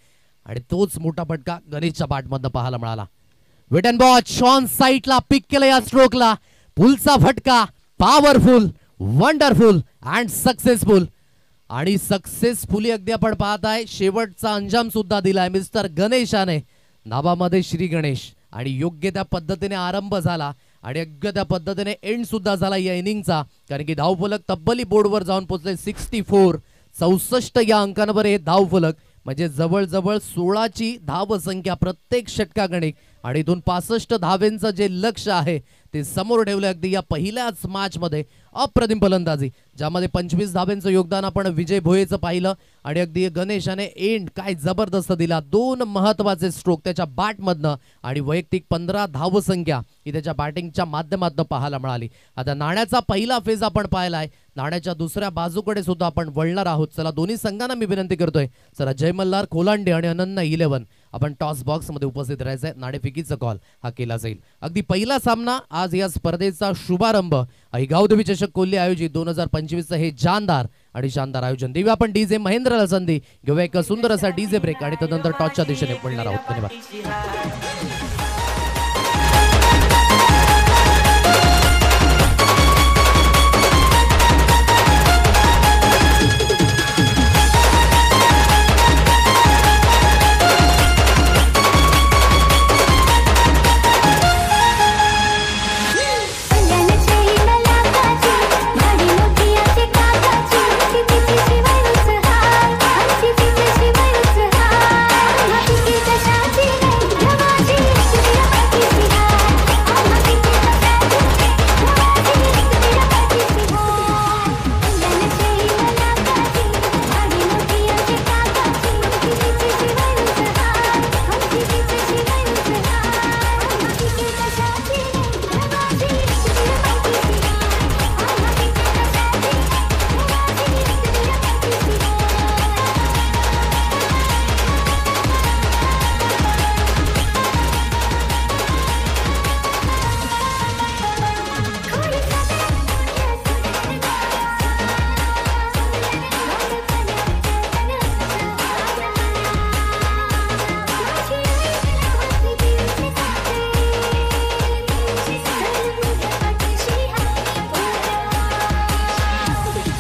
आणि तोच मोठा फटका गणेशच्या बॅटमधनं पाहायला मिळाला. वेट अँड वॉच ऑन साइडला पिक केलं या स्ट्रोकला. पुलचा फटका पॉवरफुल वंडरफुल अँड सक्सेसफुल. आणि सक्सेसफुली अगदी आपण पाहत आहे शेवटचा अंजाम सुद्धा दिलाय मिस्टर गणेशाने. नावामध्ये श्री गणेश आणि योग्य त्या पद्धतीने आरंभ झाला आणि योग्य त्या पद्धतीने एंड सुद्धा झाला या इनिंगचा. कारण की धावफलक तब्बली बोर्डवर जाऊन पोहोचले 64. 64 या अंकांवर हे धावफलक म्हणजे जवळजवळ 16ची धाव संख्या प्रत्येक षटकागणिक आणि इथून 65 धावेंचं जे लक्ष आहे ते समोर ठेवलं. अगदी या पहिल्याच मॅच मध्ये अप्रतिम फलंदाजी ज्यामध्ये 25 धावेंचं योगदान आपण विजय भोयेचं पाहिलं आणि अगदी गणेशाने एंड काय जबरदस्त दिला. 2 महत्वाचे स्ट्रोक त्याच्या बॅटमधनं आणि वैयक्तिक 15 धाव संख्या ही त्याच्या बॅटिंगच्या माध्यमातून पाहायला मिळाली. आता नाण्याचा पहिला फेज आपण पाहिलाय. नाण्याच्या दुसऱ्या बाजूकडे सुद्धा आपण वळणार आहोत. चला दोन्ही संघांना मी विनंती करतोय चला जय मल्हार खोलांडे आणि अनन्या 11 आपण टॉस बॉक्स मध्ये उपस्थित राहायचंय. नाणेफेकीचा कॉल हा केला जाईल. अगदी पहिला सामना आज या स्पर्धेचा शुभारंभ आई गावदेवी चषक कोल्हे आयोजित 2025 हे जानदार आणि शानदार आयोजन. देवी आपण डीजे महेंद्रला संधी घेऊया एक सुंदर असा डीजे ब्रेक आणि त्यानंतर टॉसच्या दिशेने वळणार आहोत. धन्यवाद.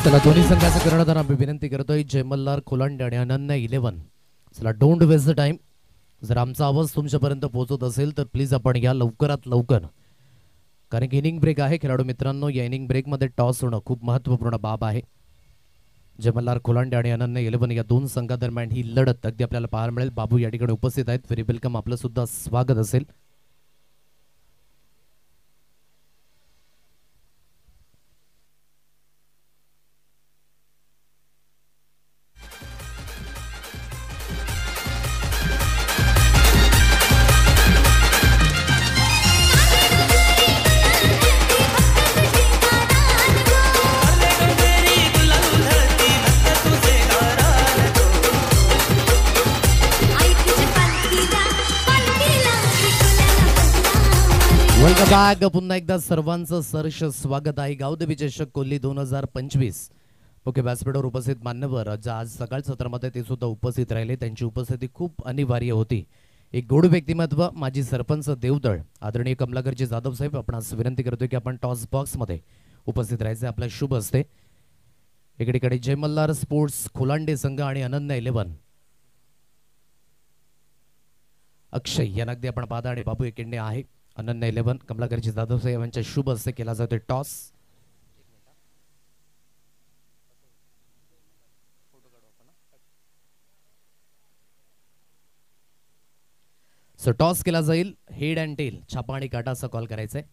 चला दोन्ही संघाचं कर्णधार आम्ही विनंती करतोय जय मल्हार खोलांडे आणि अनन्या 11. चला डोंट वेस्ट द टाइम. जर आमचा आवाज तुमच्यापर्यंत पोहोचत असेल तर प्लीज आपण या लवकरात लवकर. कारण की इनिंग ब्रेक आहे खेळाडू मित्रांनो. या इनिंग ब्रेकमध्ये टॉस होणं खूप महत्त्वपूर्ण बाब आहे. जय मल्हार खोलांडे आणि अनन्या 11 या दोन संघादरम्यान ही लढत अगदी आपल्याला पाहायला मिळेल. बाबू या ठिकाणी उपस्थित आहेत. Very welcome. आपलं सुद्धा स्वागत असेल. Welcome back. पुन्हा एकदा सर्वांचं सहर्ष स्वागत आहे. गावदेवी चषक कोल्हे 2025 ओके व्यासपीठावर उपस्थित मान्यवर आज सकाळ सत्रामध्ये ते सुद्धा उपस्थित राहिले. त्यांची उपस्थिती खूप अनिवार्य होती. एक गोड व्यक्तिमत्व माजी सरपंच देवदळ आदरणीय कमलाकरजी जाधव साहेब आपणास विनंती करतोय की आपण टॉस बॉक्स मध्ये उपस्थित राहायचे. आपला शुभ असते. एकीकडे जय मल्हार स्पोर्ट्स खोलांडे संघ आणि अनन्या 11 अक्षय यांना अगदी आपण पाहता आणि बाबू एकेंडे आहे. अनन्या 11 कमलाकरजी जाधव साहेब यांच्या शुभ हस्ते केला जातोय टॉस. सो टॉस केला जाईल. हेड अँड टेल छापा आणि काटा असा कॉल करायचा आहे.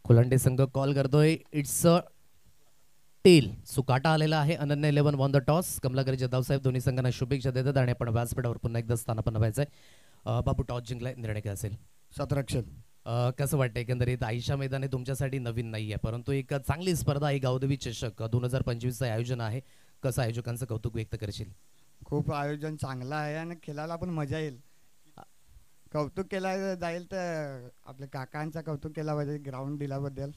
खोलांडे संघ कॉल करतोय. It's a tail. सो काटा आलेला आहे. Ananya 11 won the toss. Kamalakarji Jadhav साहेब दोन्ही संघांना शुभेच्छा देतात आणि आपण व्यासपीठावर पुन्हा एकदा स्थानापन्न व्हायचंय. बाबू टॉस जिंकलाय. निर्णय काय असेल? 17 रक्षण. कसं वाटतं एकंदरीत? आयशा मैदान हे तुमच्यासाठी नवीन नाहीये परंतु एक चांगली स्पर्धा आहे. गावदेवी चषक 2025 आयोजन आहे. कसं आयोजकांचं कौतुक व्यक्त करशील? खूप आयोजन चांगलं आहे आणि खेळायला पण मजा येईल. कौतुक केला जाईल तर आपल्या काकांचा कौतुक केला पाहिजे ग्राउंड दिल्याबद्दल.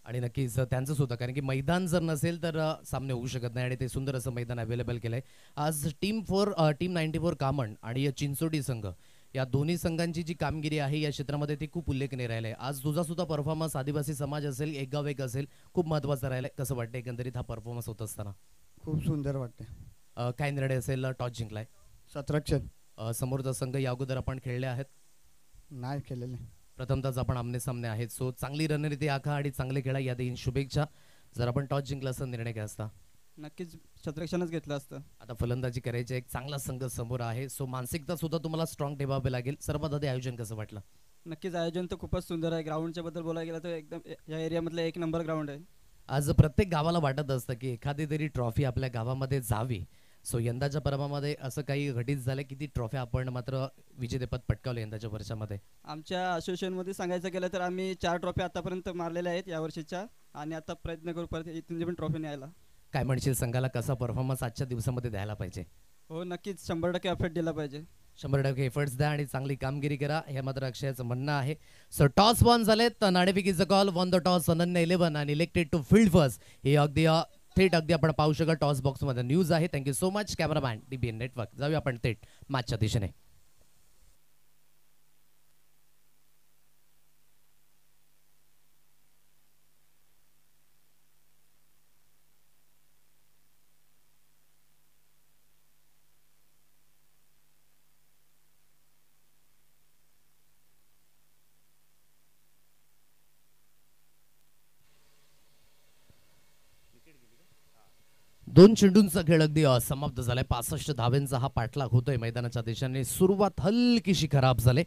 आणि नक्कीच त्यांचं सुद्धा कारण की मैदान जर नसेल तर सामने होऊ शकत नाही आणि ते सुंदर असं मैदान अवेलेबल केलंय. आज टीम 94 कामण आणि चिंचोटी संघ या दोन्ही संघांची जी कामगिरी आहे या क्षेत्रामध्ये ती खूप उल्लेखनीय राहिली आहे. आज तुझा सुद्धा परफॉर्मन्स आदिवासी समाज असेल, एक गाव एक असेल, खूप महत्त्वाचा राहिला आहे. कसं वाटतं एकंदरीत हा परफॉर्मन्स होत असताना? खूप सुंदर वाटते. काय निर्णय असेल? टॉस जिंकलाय, सतरक्षण समोरचा संघ या अगोदर आपण खेळले आहेत, नाही केलेले. प्रथमतःच आपण आमने सामने आहेत. सो चांगली रणनीती आखा आणि चांगले खेळा, या देईन शुभेच्छा. जर आपण टॉस जिंकला असता निर्णय काय असता? नक्कीच शतरक्षणच घेतलं असतं. आता फलंदाजी करायची, एक चांगला संघ समोर आहे. सो मानसिकता सुद्धा तुम्हाला स्ट्रॉंग ठेवावी लागेल. सर्वात आधी आयोजन कसं वाटलं? नक्कीच आयोजन तर खूपच सुंदर आहे. ग्राउंडच्या बद्दल बोलायला गेलं तर एकदम या एरियामधलं एक नंबर ग्राउंड आहे. आज प्रत्येक गावाला वाटत असतं की एखादी तरी ट्रॉफी आपल्या गावामध्ये जावी. सो यंदाच्या पर्वामध्ये असं काही घटित झालं की ती ट्रॉफी आपण मात्र विजेतेपद पटकावलं यंदाच्या वर्षामध्ये? आमच्या असोसिएशनमध्ये सांगायचं गेलं तर आम्ही 4 ट्रॉफी आतापर्यंत मारलेल्या आहेत या वर्षीच्या, आणि आता प्रयत्न करू परत इथून पण ट्रॉफी न्यायला. काय म्हणशील, संघाला कसा परफॉर्मन्स आजच्या दिवसामध्ये द्यायला पाहिजे? हो नक्कीच 100% एफर्ट दिला पाहिजे. 100% एफर्ट्स द्या आणि चांगली कामगिरी करा, हे मात्र अक्षयाचं म्हणणं आहे. सो टॉस वन झालेत, नाणेफेकीचा call, won the toss Ananya 11 आणि इलेक्टेड टू फील्ड फर्स्ट. हे अगदी थेट अगदी आपण पाहू शकता टॉस बॉक्समध्ये न्यूज आहे. Thank you so much cameraman DBN network. जाऊया आपण थेट मॅचच्या दिशेने. दोन चेंडूंचा खेळ अगदी समाप्त झालाय. 65 धाव्यांचा हा पाठलाग होतोय मैदानाच्या दिशेने. सुरुवात हलकीशी खराब झाली,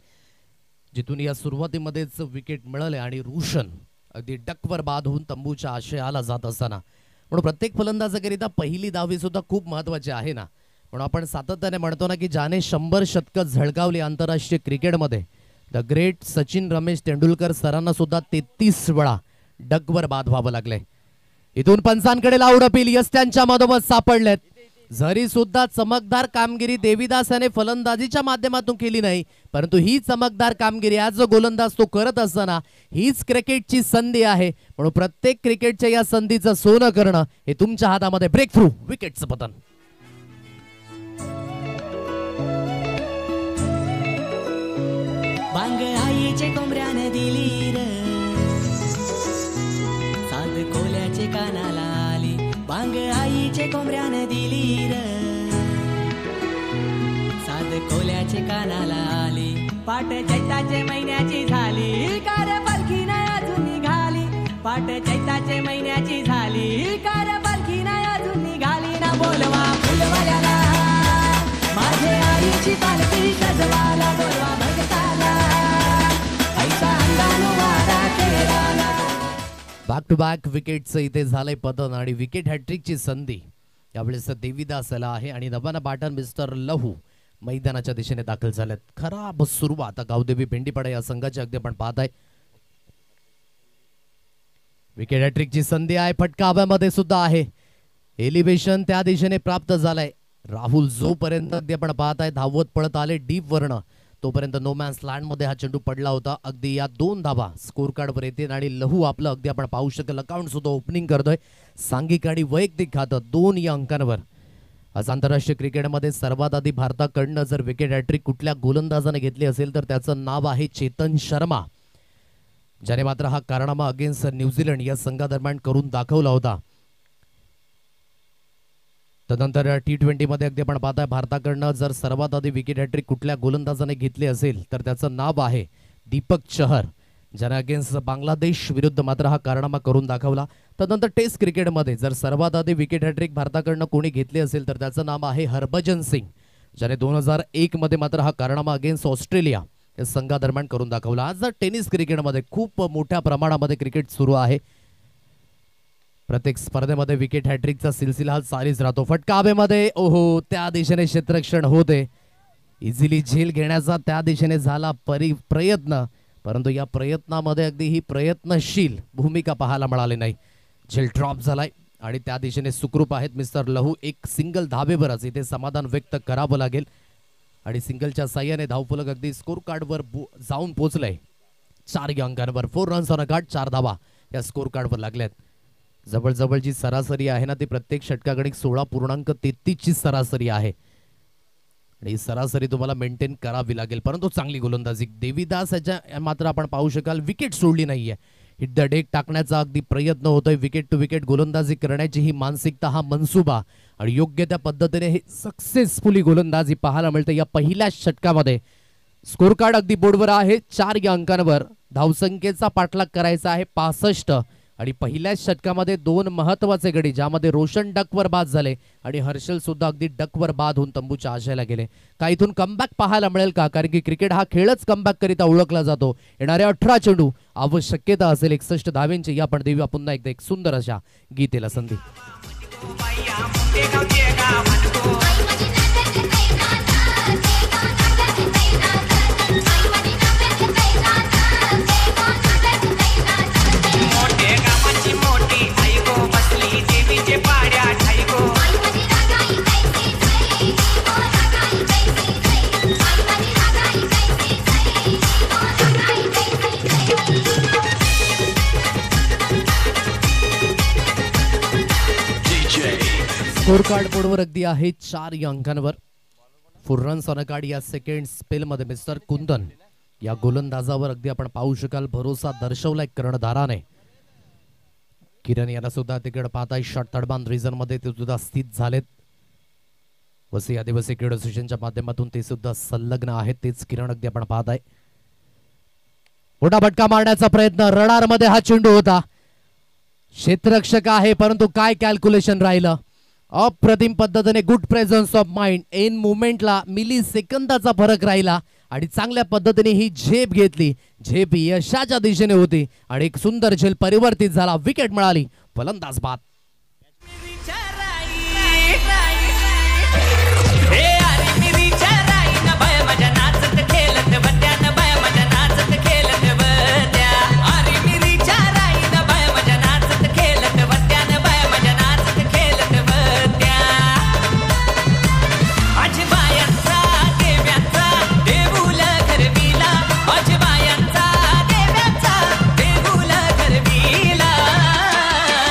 जिथून या सुरुवातीमध्येच विकेट मिळाले आणि रोशन अगदी डकवर बाद होऊन तंबूच्या आशयाला जात असताना. म्हणून प्रत्येक फलंदाजाकरिता पहिली धावी सुद्धा खूप महत्वाची आहे ना. म्हणून आपण सातत्याने म्हणतो ना की ज्याने 100 शतकं झळकावली आंतरराष्ट्रीय क्रिकेटमध्ये, द ग्रेट सचिन रमेश तेंडुलकर सरांना सुद्धा 33 वेळा डकवर बाद व्हावं लागले. इथून पंचांकडे लाऊड अपील यस्त्यांच्या मधोमध सापडलेत. जरी सुद्धा चमकदार कामगिरी देवीदास याने फलंदाजीच्या माध्यमातून केली नाही, परंतु ही चमकदार कामगिरी ॲज अ गोलंदाज तो करत असताना हीच क्रिकेटची संधी आहे. म्हणून प्रत्येक क्रिकेटच्या या संधीचं सोनं करणं हे तुमच्या हातामध्ये. ब्रेक थ्रू विकेटचं पतन. बांग आईचे कोंबऱ्याने दिली र, साध कोल्याचे कानाला आली. बांग आईचे कोंबऱ्याने दिली र, साध कोल्याचे कानाला आली. पाट चैताचे महिन्याची झाली, कार पालखी नाही अजून निघाली. पाट चैताचे महिन्याची झाली, कार पालखी नाही अजून निघाली. ना बोलवा फुलवाल्याला, माझे आईची पालखी सजवाला. बोलवा भगताला, ऐसा अंगानो वारा केला. बॅक टू बॅक विकेटचं इथे झालंय पतन आणि विकेट हॅट्रिकची संधी यावेळेस देवीदासला आहे. आणि नव्यानं बॅटर मिस्टर लहू मैदानाच्या दिशेने दाखल झालेत. खराब सुरुवात गावदेवी भेंडीपाडा या संघाची अगदी आपण पाहत आहे. विकेट हॅट्रिकची संधी आहे, फटका हव्यामध्ये सुद्धा आहे. एलिव्हेशन त्या दिशेने प्राप्त झालंय. राहुल जोपर्यंत अगदी आपण पाहत आहे धावत पळत आले डीप वर्ण, तोपर्यंत नो मॅन्स लँड मध्ये हा चेंडू पडला होता. अगदी या 2 धावा स्कोर कार्ड वर येतील आणि लहू आपलं अगदी आपण पाहू शकेल अकाउंट सुद्धा ओपनिंग करतोय. सांघिक आणि वैयक्तिक खातं 2 या अंकांवर. आज आंतरराष्ट्रीय क्रिकेटमध्ये सर्वात आधी भारताकडनं जर विकेट हॅट्रिक कुठल्या गोलंदाजाने घेतली असेल तर त्याचं नाव आहे चेतन शर्मा, ज्याने मात्र हा कारनामा अगेन्स्ट न्यूझीलंड या संघादरम्यान करून दाखवला होता. तदनंतर T20 मध्ये अगदी आपण पाहताय भारताकडनं जर सर्वात आधी विकेट हॅट्रिक कुठल्या गोलंदाजाने घेतली असेल तर त्याचं नाव आहे दीपक चहर, ज्याने अगेन्स्ट बांगलादेश विरुद्ध मात्र हा कारनामा करून दाखवला. तदनंतर टेस्ट क्रिकेटमध्ये जर सर्वात आधी विकेट हॅट्रिक भारताकडनं कोणी घेतली असेल तर त्याचं नाव आहे हरभजन सिंग, ज्याने 2001 मध्ये मात्र हा कारनामा अगेन्स्ट ऑस्ट्रेलिया या संघादरम्यान करून दाखवला. आज टेनिस क्रिकेटमध्ये खूप मोठ्या प्रमाणामध्ये क्रिकेट सुरू आहे. प्रत्येक स्पर्धेमध्ये विकेट हॅट्रिकचा सिलसिला हा चालूच राहतो. फटका हवेमध्ये, ओहो त्या दिशेने क्षेत्ररक्षण होते. इझिली झेल घेण्याचा त्या दिशेने झाला प्रयत्न, परंतु या प्रयत्नामध्ये अगदी ही प्रयत्नशील भूमिका पाहायला मिळाली नाही. झेल ड्रॉप झालाय आणि त्या दिशेने सुखरूप आहेत मिस्टर लहू. एक सिंगल धाबेवरच इथे समाधान व्यक्त करावं लागेल आणि सिंगलच्या साह्याने धावफलक अगदी स्कोर कार्डवर जाऊन पोहोचलंय. 4 अंकांवर 4 रन्स ऑन अ कार्ड, 4 धावा या स्कोर कार्डवर लागल्यात. जवळजवळ जी सरासरी आहे ना ती प्रत्येक षटकागणिक 16.33 ची सरासरी आहे. आणि सरासरी तुम्हाला मेंटेन करावी लागेल, परंतु चांगली गोलंदाजी देवीदास याच्या मात्र आपण पाहू शकाल विकेट सोडली नाहीये. हिट द डेक टाकण्याचा अगदी प्रयत्न होतोय, विकेट टू विकेट गोलंदाजी करण्याची ही मानसिकता, हा मनसुबा आणि योग्य त्या पद्धतीने हे सक्सेसफुली गोलंदाजी पाहायला मिळते या पहिल्या षटकामध्ये. स्कोर कार्ड अगदी बोर्डवर आहे 4 या अंकांवर. धावसंख्येचा पाठलाग करायचा आहे 65 आणि पहिल्याच षटकामध्ये 2 महत्वाचे गडी ज्यामध्ये रोशन डकवर बाद झाले आणि हर्षल सुद्धा अगदी डकवर बाद होऊन तंबूच्या आशयाला गेले. का इथून कमबॅक पाहायला मिळेल का? कारण की क्रिकेट हा खेळच कमबॅक करिता ओळखला जातो. येणारे 18 चेंडू आवश्यकता असेल 61 धावेंची. या पण देऊया पुन्हा एकदा एक सुंदर अशा गीतेला संधी. स्कोर कार्ड बोर्डवर अगदी आहे 4 या अंकांवर. 4 रन्स ऑन अ कार्ड या सेकंड स्पेल मध्ये मिस्टर कुंदन या गोलंदाजावर अगदी आपण पाहू शकाल भरोसा दर्शवलाय कर्णधाराने. किरण याला सुद्धा तिकडे पाहताय शॉट तडबान रिझन मध्ये ते सुद्धा स्थित झालेत. वसी आदिवासी क्रीडा असोसिएशनच्या माध्यमातून ते सुद्धा संलग्न आहेत. तेच किरण अगदी आपण पाहताय. मोठा फटका मारण्याचा प्रयत्न, रडार मध्ये हा चेंडू होता. क्षेत्ररक्षक आहे परंतु काय कॅल्क्युलेशन राहिलं. अप्रतिम पद्धतीने गुड प्रेझन्स ऑफ माइंड, एन मुवमेंटला मिली सेकंदाचा फरक राहिला आणि चांगल्या पद्धतीने ही झेप घेतली. झेप यशाच्या दिशेने होती आणि एक सुंदर झेल परिवर्तित झाला. विकेट मिळाली, फलंदाज बाद.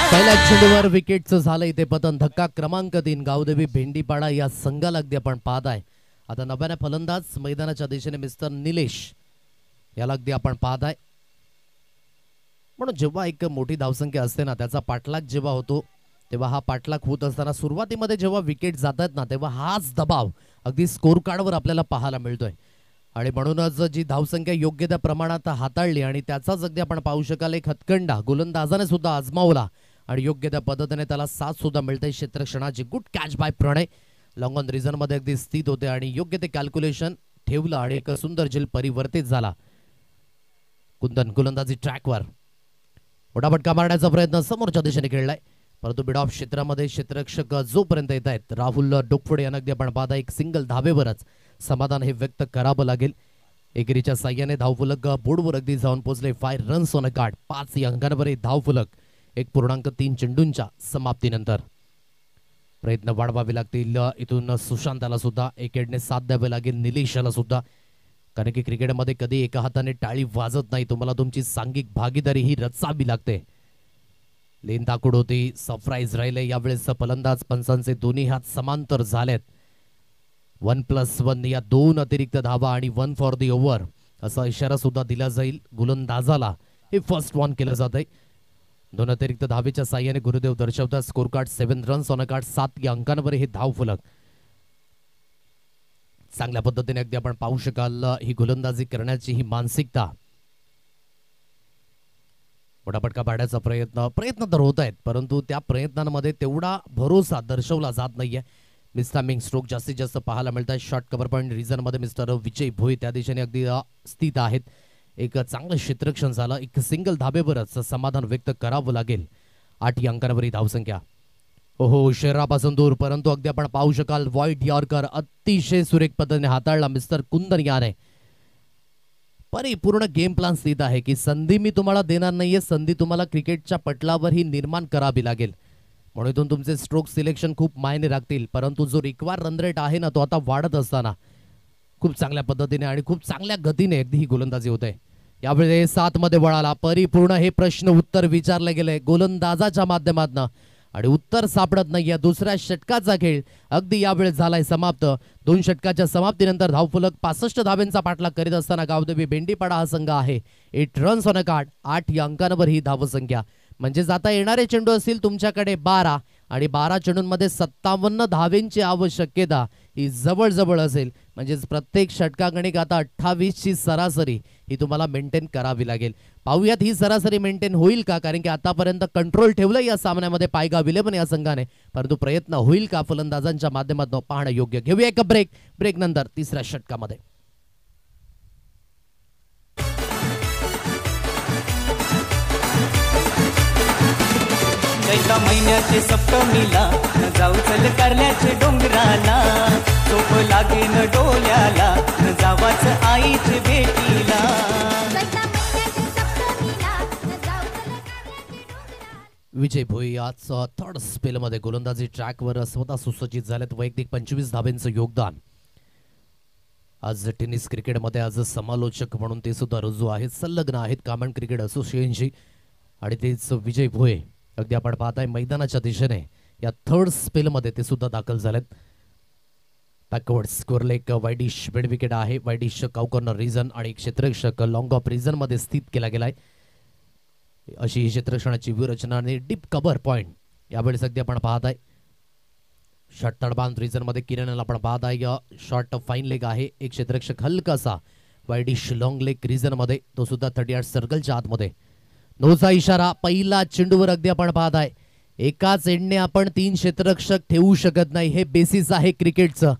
पहिल्या चेंडूवर विकेटचं झालं इथे पतन. धक्का क्रमांक 3 गावदेवी भेंडीपाडा या संघाला अगदी आपण पाहताय. आता नव्याने फलंदाज मैदानाच्या दिशेने मिस्टर निलेश याला अगदी आपण पाहताय. म्हणून जेव्हा एक मोठी धावसंख्या असते ना त्याचा पाठलाग जेव्हा होतो तेव्हा हा पाठलाग होत असताना सुरुवातीमध्ये जेव्हा विकेट जातात ना तेव्हा हाच दबाव अगदी स्कोर कार्डवर आपल्याला पाहायला मिळतोय. आणि म्हणूनच जी धावसंख्या योग्य त्या प्रमाणात हाताळली आणि त्याचाच अगदी आपण पाहू शकाल एक हतकंडा गोलंदाजाने सुद्धा आजमावला आणि योग्य त्या पद्धतीने त्याला साथ सुद्धा मिळते. क्षेत्ररक्षणाची good catch by Pranay long on region मध्ये अगदी स्थित होते आणि योग्य ते कॅल्क्युलेशन ठेवलं आणि एक सुंदर झेल परिवर्तित झाला. कुंदन गोलंदाजी ट्रॅकवर मोठा फटका मारण्याचा प्रयत्न समोरच्या दिशेने खेळलाय परंतु बिड ऑफ क्षेत्रामध्ये क्षेत्ररक्षक जोपर्यंत येत आहेत राहुल डोकफोडे यांना अगदी आपण पाहता एक सिंगल धावेवरच समाधान हे व्यक्त करावं लागेल. एकेरीच्या साह्याने धावफलक बोर्डवर अगदी जाऊन पोहोचले. 5 रन्स ऑन अ कार्ड 5 या अंकांवर धावफलक 1.3 चेंडूंच्या समाप्तीनंतर. प्रयत्न वाढवावे लागतील इथून. सुशांताला सुद्धा एकेडने साथ द्यावे लागेल. निलेशाला सुद्धा, कारण की क्रिकेटमध्ये कधी एका हाताने टाळी वाजत नाही. तुम्हाला तुमची सांघिक भागीदारी ही रचावी लागते. लेन दाखवड होती, सरप्राईज राहिले यावेळेस फलंदाज पंचांचे दोन्ही हात समांतर झालेत. 1+1 या 2 अतिरिक्त धावा आणि 1 फॉर दी ओव्हर असा इशारा सुद्धा दिला जाईल गोलंदाजाला. हे फर्स्ट वन केलं जात आहे. 2 अतिरिक्त धावेच्या साह्याने गुरुदेव दर्शवतात. Score card 7 runs on a card 7 या अंकांवर हे धाव फलक. चांगल्या पद्धतीने अगदी आपण पाहू शकाल ही गोलंदाजी करण्याची ही मानसिकता. मोठा फटका पाडण्याचा प्रयत्न तर होत आहेत परंतु त्या प्रयत्नांमध्ये तेवढा भरोसा दर्शवला जात नाहीये. मिसटायमिंग स्ट्रोक जास्तीत जास्त पाहायला मिळत आहे. शॉर्ट कव्हर पॉईंट रिझन मध्ये मिस्टर विजय भोई त्या दिशेने अगदी स्थित आहेत. एक चांगलं क्षेत्ररक्षण झालं. एक सिंगल धाबेवरच समाधान व्यक्त करावं लागेल. 8 या अंकांवरील धावसंख्या. ओहो शरीरापासून दूर परंतु अगदी आपण पाहू शकाल वाईट यॉर्कर अतिशय सुरेख पद्धतीने हाताळला मिस्टर कुंदन याने. परिपूर्ण गेम प्लॅन स्थित आहे की संधी मी तुम्हाला देणार नाहीये, संधी तुम्हाला क्रिकेटच्या पटलावर ही निर्माण करावी लागेल. म्हणून इथून तुमचे स्ट्रोक सिलेक्शन खूप मायने राखतील परंतु जो रिक्वायर रन रेट आहे ना तो आता वाढत असताना खूप चांगल्या पद्धतीने आणि खूप चांगल्या गतीने अगदी ही गोलंदाजी होते. यावेळी 7 मध्ये वळाला. परिपूर्ण हे प्रश्न उत्तर विचारले गेले गोलंदाजाच्या माध्यमातून आणि उत्तर सापडत नाही. या दुसऱ्या षटकाचा खेळ अगदी यावेळेस झालाय समाप्त. 2 षटकाच्या समाप्तीनंतर धावफलक 65 धाब्यांचा पाठलाग करीत असताना गावदेवी बेंडीपाडा हा संघ आहे 8 रन्स ऑन अ कार्ड. 8 या अंकांवर ही धावसंख्या. म्हणजेच आता येणारे चेंडू असतील तुमच्याकडे 12 आणि 12 चेंडूंमध्ये 57 धावेंची आवश्यकता ही जवळजवळ असेल. म्हणजेच प्रत्येक षटकागणिक आता 28 ची सरासरी ही तुम्हाला मेंटेन करावी लागेल. पाहूयात ही सरासरी मेंटेन होईल का, कारण की आतापर्यंत कंट्रोल ठेवलं या सामन्यामध्ये पायगाव 11 या संघाने, परंतु प्रयत्न होईल का फलंदाजांच्या माध्यमातून पाहणं योग्य. घेऊया एक ब्रेक नंतर तिसऱ्या षटकामध्ये. चैता महिन्याचे सप्तमीला न जाऊ चल करण्याचे डोंगराला, झोप लागेन डोल्याला न जावाच आईचे भेटीला. विजय भोई आज थर्ड स्पेलमध्ये गोलंदाजी ट्रॅकवर स्वतः सुसज्जित झालेत. वैयक्तिक 25 धाब्यांचं योगदान. आज टेनिस क्रिकेटमध्ये आज समालोचक म्हणून ते सुद्धा रुजू आहेत, संलग्न आहेत कामन क्रिकेट असोसिएशनशी. आणि तेच विजय भोये अगदी आपण पाहताय मैदानाच्या दिशेने या थर्ड स्पेलमध्ये ते सुद्धा दाखल झालेत. बॅकवर्ड स्कोअरला एक वाईडिश मिड विकेट आहे. वाईडिश कॉर्नर रिजन आणि क्षेत्ररक्षक लॉंग ऑफ रिजन मध्ये स्थित केला गेलाय. अशी ही क्षेत्ररक्षणाची व्यूहरचना आणि डीप कव्हर पॉइंट यावेळेस अगदी आपण पाहताय. शॉर्ट तडबांध रिजन मध्ये किरणला आपण पाहताय. शॉर्ट फाईन लेग आहे. एक क्षेत्ररक्षक हलकासा वाईडिश लॉंग लेग रिजन मध्ये, तो सुद्धा 38 सर्कलच्या आतमध्ये. नोचा इशारा. पहिला चेंडूवर अगदी आपण पाहताय. एकाच एंडने आपण 3 क्षेत्ररक्षक ठेवू शकत नाही, हे बेसिस आहे क्रिकेटचं.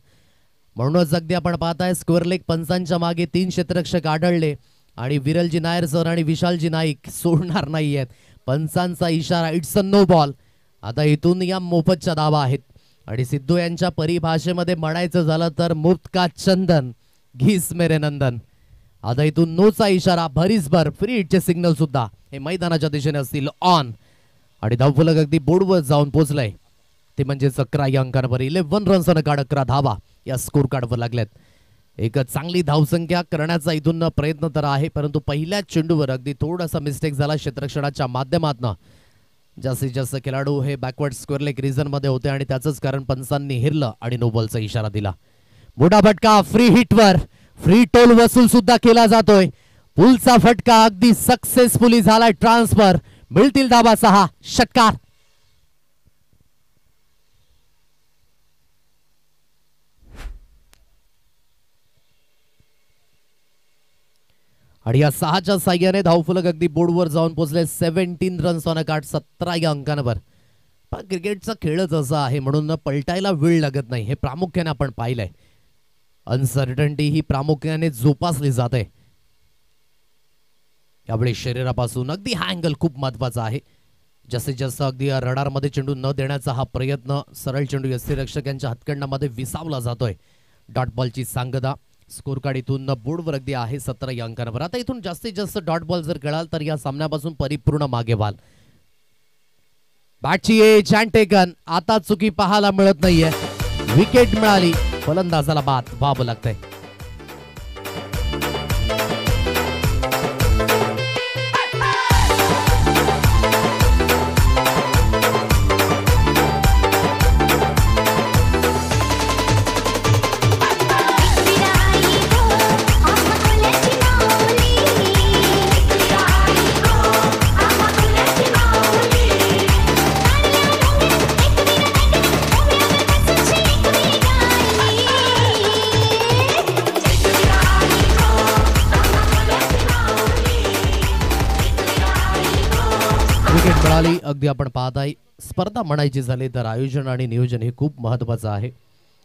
म्हणूनच अगदी आपण पाहताय स्क्वेअर लेग पंचांच्या मागे 3 क्षेत्ररक्षक आढळले आणि विरलजी नायर सर आणि विशालजी नाईक सोडणार नाहीयेत. पंचांचा इशारा, इट्स अ नो बॉल. आता इथून या मोफतच्या धावा आहेत आणि सिद्धू यांच्या परिभाषेमध्ये म्हणायचं झालं तर मुफ्त का चंदन घीस मेरे नंदन. आता इथून नोचा इशारा, भरीसभर फ्री हिटचे सिग्नल सुद्धा हे मैदानाच्या दिशेने असतील ऑन. आणि धावफलक अगदी बोर्डवर जाऊन पोहोचलाय. ते म्हणजेच 11 या अंकांवर 11 रन्स ऑन कार्ड, 11 धावा या स्कोर कार्डवर लागल्यात. एक चांगली धावसंख्या करण्याचा इथून प्रयत्न तर आहे, परंतु पहिल्या चेंडूवर अगदी थोडासा मिस्टेक झाला क्षेत्ररक्षणाच्या माध्यमातून. जास्तीत जास्त खेळाडू हे बॅकवर्ड स्क्वेअर लेग रिजन मध्ये होते आणि त्याचंच कारण पंचांनी हिरलं आणि नो बॉलचा इशारा दिला. मोठा फटका फ्री हिटवर, फ्री टोल वसूल सुद्धा केला जातोय. पुलचा फटका अगदी सक्सेसफुली झाला. ट्रान्सफर मिळतील धाबा 6. षटकार. आणि या 6च्या साह्याने धावफलक अगदी बोर्डवर जाऊन पोहोचले. 17 रन्स ऑन अ कार्ड, 17 या अंकांवर. पण क्रिकेटचा खेळच असा आहे म्हणून पलटायला वेळ लागत नाही, हे प्रामुख्याने आपण पाहिलंय. अनसर्टन्टी ही प्रामुख्याने जोपासली जाते. यावेळी शरीरापासून अगदी हा अँगल खूप महत्वाचा आहे. जास्तीत जास्त अगदी रडारमध्ये चेंडू न देण्याचा हा प्रयत्न. सरळ चेंडू यष्टीरक्षक यांच्या हातखंडामध्ये विसावला जातोय. डॉट बॉलची सांगता. स्कोर कार्ड इथून बोर्डवर अगदी आहे 17 या अंकांवर. आता इथून जास्तीत जास्त डॉट बॉल जर कळाल तर या सामन्यापासून परिपूर्ण मागे व्हाल. बॅटची एज अँड टेकन. आता चुकी पाहायला मिळत नाहीये. विकेट मिळाली, फलंदाजाला बाद व्हावं लागतंय. मिळाली. अगदी आपण पाहताय स्पर्धा म्हणायची झाली तर आयोजन आणि नियोजन हे खूप महत्वाचं आहे.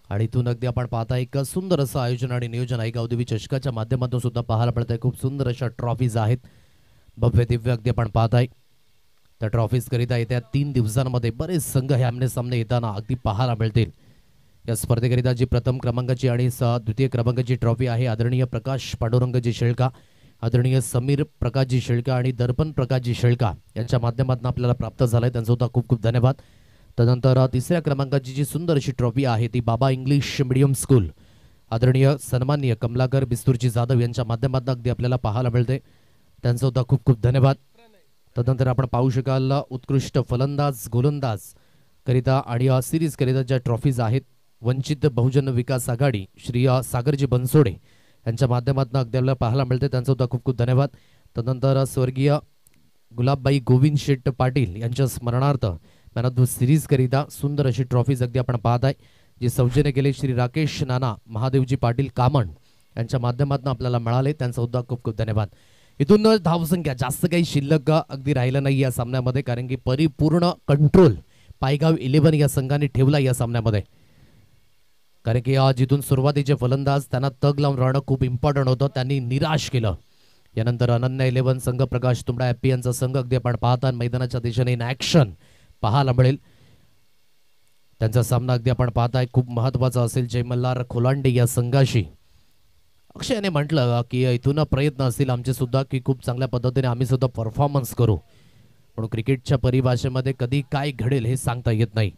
आणि इथून अगदी आपण पाहताय एक सुंदर असं आयोजन आणि नियोजन आहे. गावदेवी चषकाच्या माध्यमातून सुद्धा पाहायला मिळत आहे. खूप सुंदर अशा ट्रॉफीज आहेत, भव्य दिव्य अगदी आपण पाहताय. त्या ट्रॉफीज करिता येत्या 3 दिवसांमध्ये बरेच संघ हे आमने सामने येताना अगदी पाहायला मिळतील. या स्पर्धेकरिता जी प्रथम क्रमांकाची आणि द्वितीय क्रमांकाची ट्रॉफी आहे आदरणीय प्रकाश पांडुरंगजी शेळका, आदरणीय समीर प्रकाशजी शेळका आणि दर्पण प्रकाशजी शेळका यांच्या माध्यमातून आपल्याला प्राप्त झालाय. त्यांचा सुद्धा खूप खूप धन्यवाद. तदनंतर तिसऱ्या क्रमांकाची जी सुंदर अशी ट्रॉफी आहे ती बाबा इंग्लिश मीडियम स्कूल आदरणीय सन्माननीय कमलाकर बिस्तूरजी जाधव यांच्या माध्यमातून अगदी आपल्याला पाहायला मिळते. त्यांचा सुद्धा खूप खूप धन्यवाद. तदनंतर आपण पाहू शकाल उत्कृष्ट फलंदाज गोलंदाज करिता आणि सिरीज करिता ज्या ट्रॉफीज आहेत वंचित बहुजन विकास आघाडी श्री सागरजी बनसोडे यांच्या माध्यमातून अगदी आपल्याला पाहायला मिळते, त्यांचा सुद्धा खूप खूप धन्यवाद. तदनंतर स्वर्गीय गुलाबबाई गोविंद शेट्ट पाटील यांच्या स्मरणार्थ मॅन ऑफ द सिरीज करिता सुंदर अशी ट्रॉफीज अगदी आपण पाहत आहे, जी सौजन्य केले श्री राकेश नाना महादेवजी पाटील कामण यांच्या माध्यमातून आपल्याला मिळाले, त्यांचा सुद्धा खूप खूप धन्यवाद. इथून धावसंख्या जास्त काही शिल्लक अगदी राहिलं नाही या सामन्यामध्ये, कारण की परिपूर्ण कंट्रोल पायगाव 11 या संघाने ठेवला या सामन्यामध्ये. कारण की जिथून सुरुवातीचे फलंदाज त्यांना तग लावून राहणं खूप इम्पॉर्टंट होतं, त्यांनी निराश केलं. यानंतर अनन्या 11 संघ प्रकाश तुंबडा एपी यांचा संघ अगदी आपण पाहता मैदानाच्या दिशेने इन ऍक्शन पाहायला मिळेल. त्यांचा सामना अगदी आपण पाहताय खूप महत्वाचा असेल जय मल्हार खोलांडे या संघाशी. अक्षयने म्हटलं की इथून प्रयत्न असतील आमचे सुद्धा की खूप चांगल्या पद्धतीने आम्ही सुद्धा परफॉर्मन्स करू, पण क्रिकेटच्या परिभाषेमध्ये कधी काय घडेल हे सांगता येत नाही.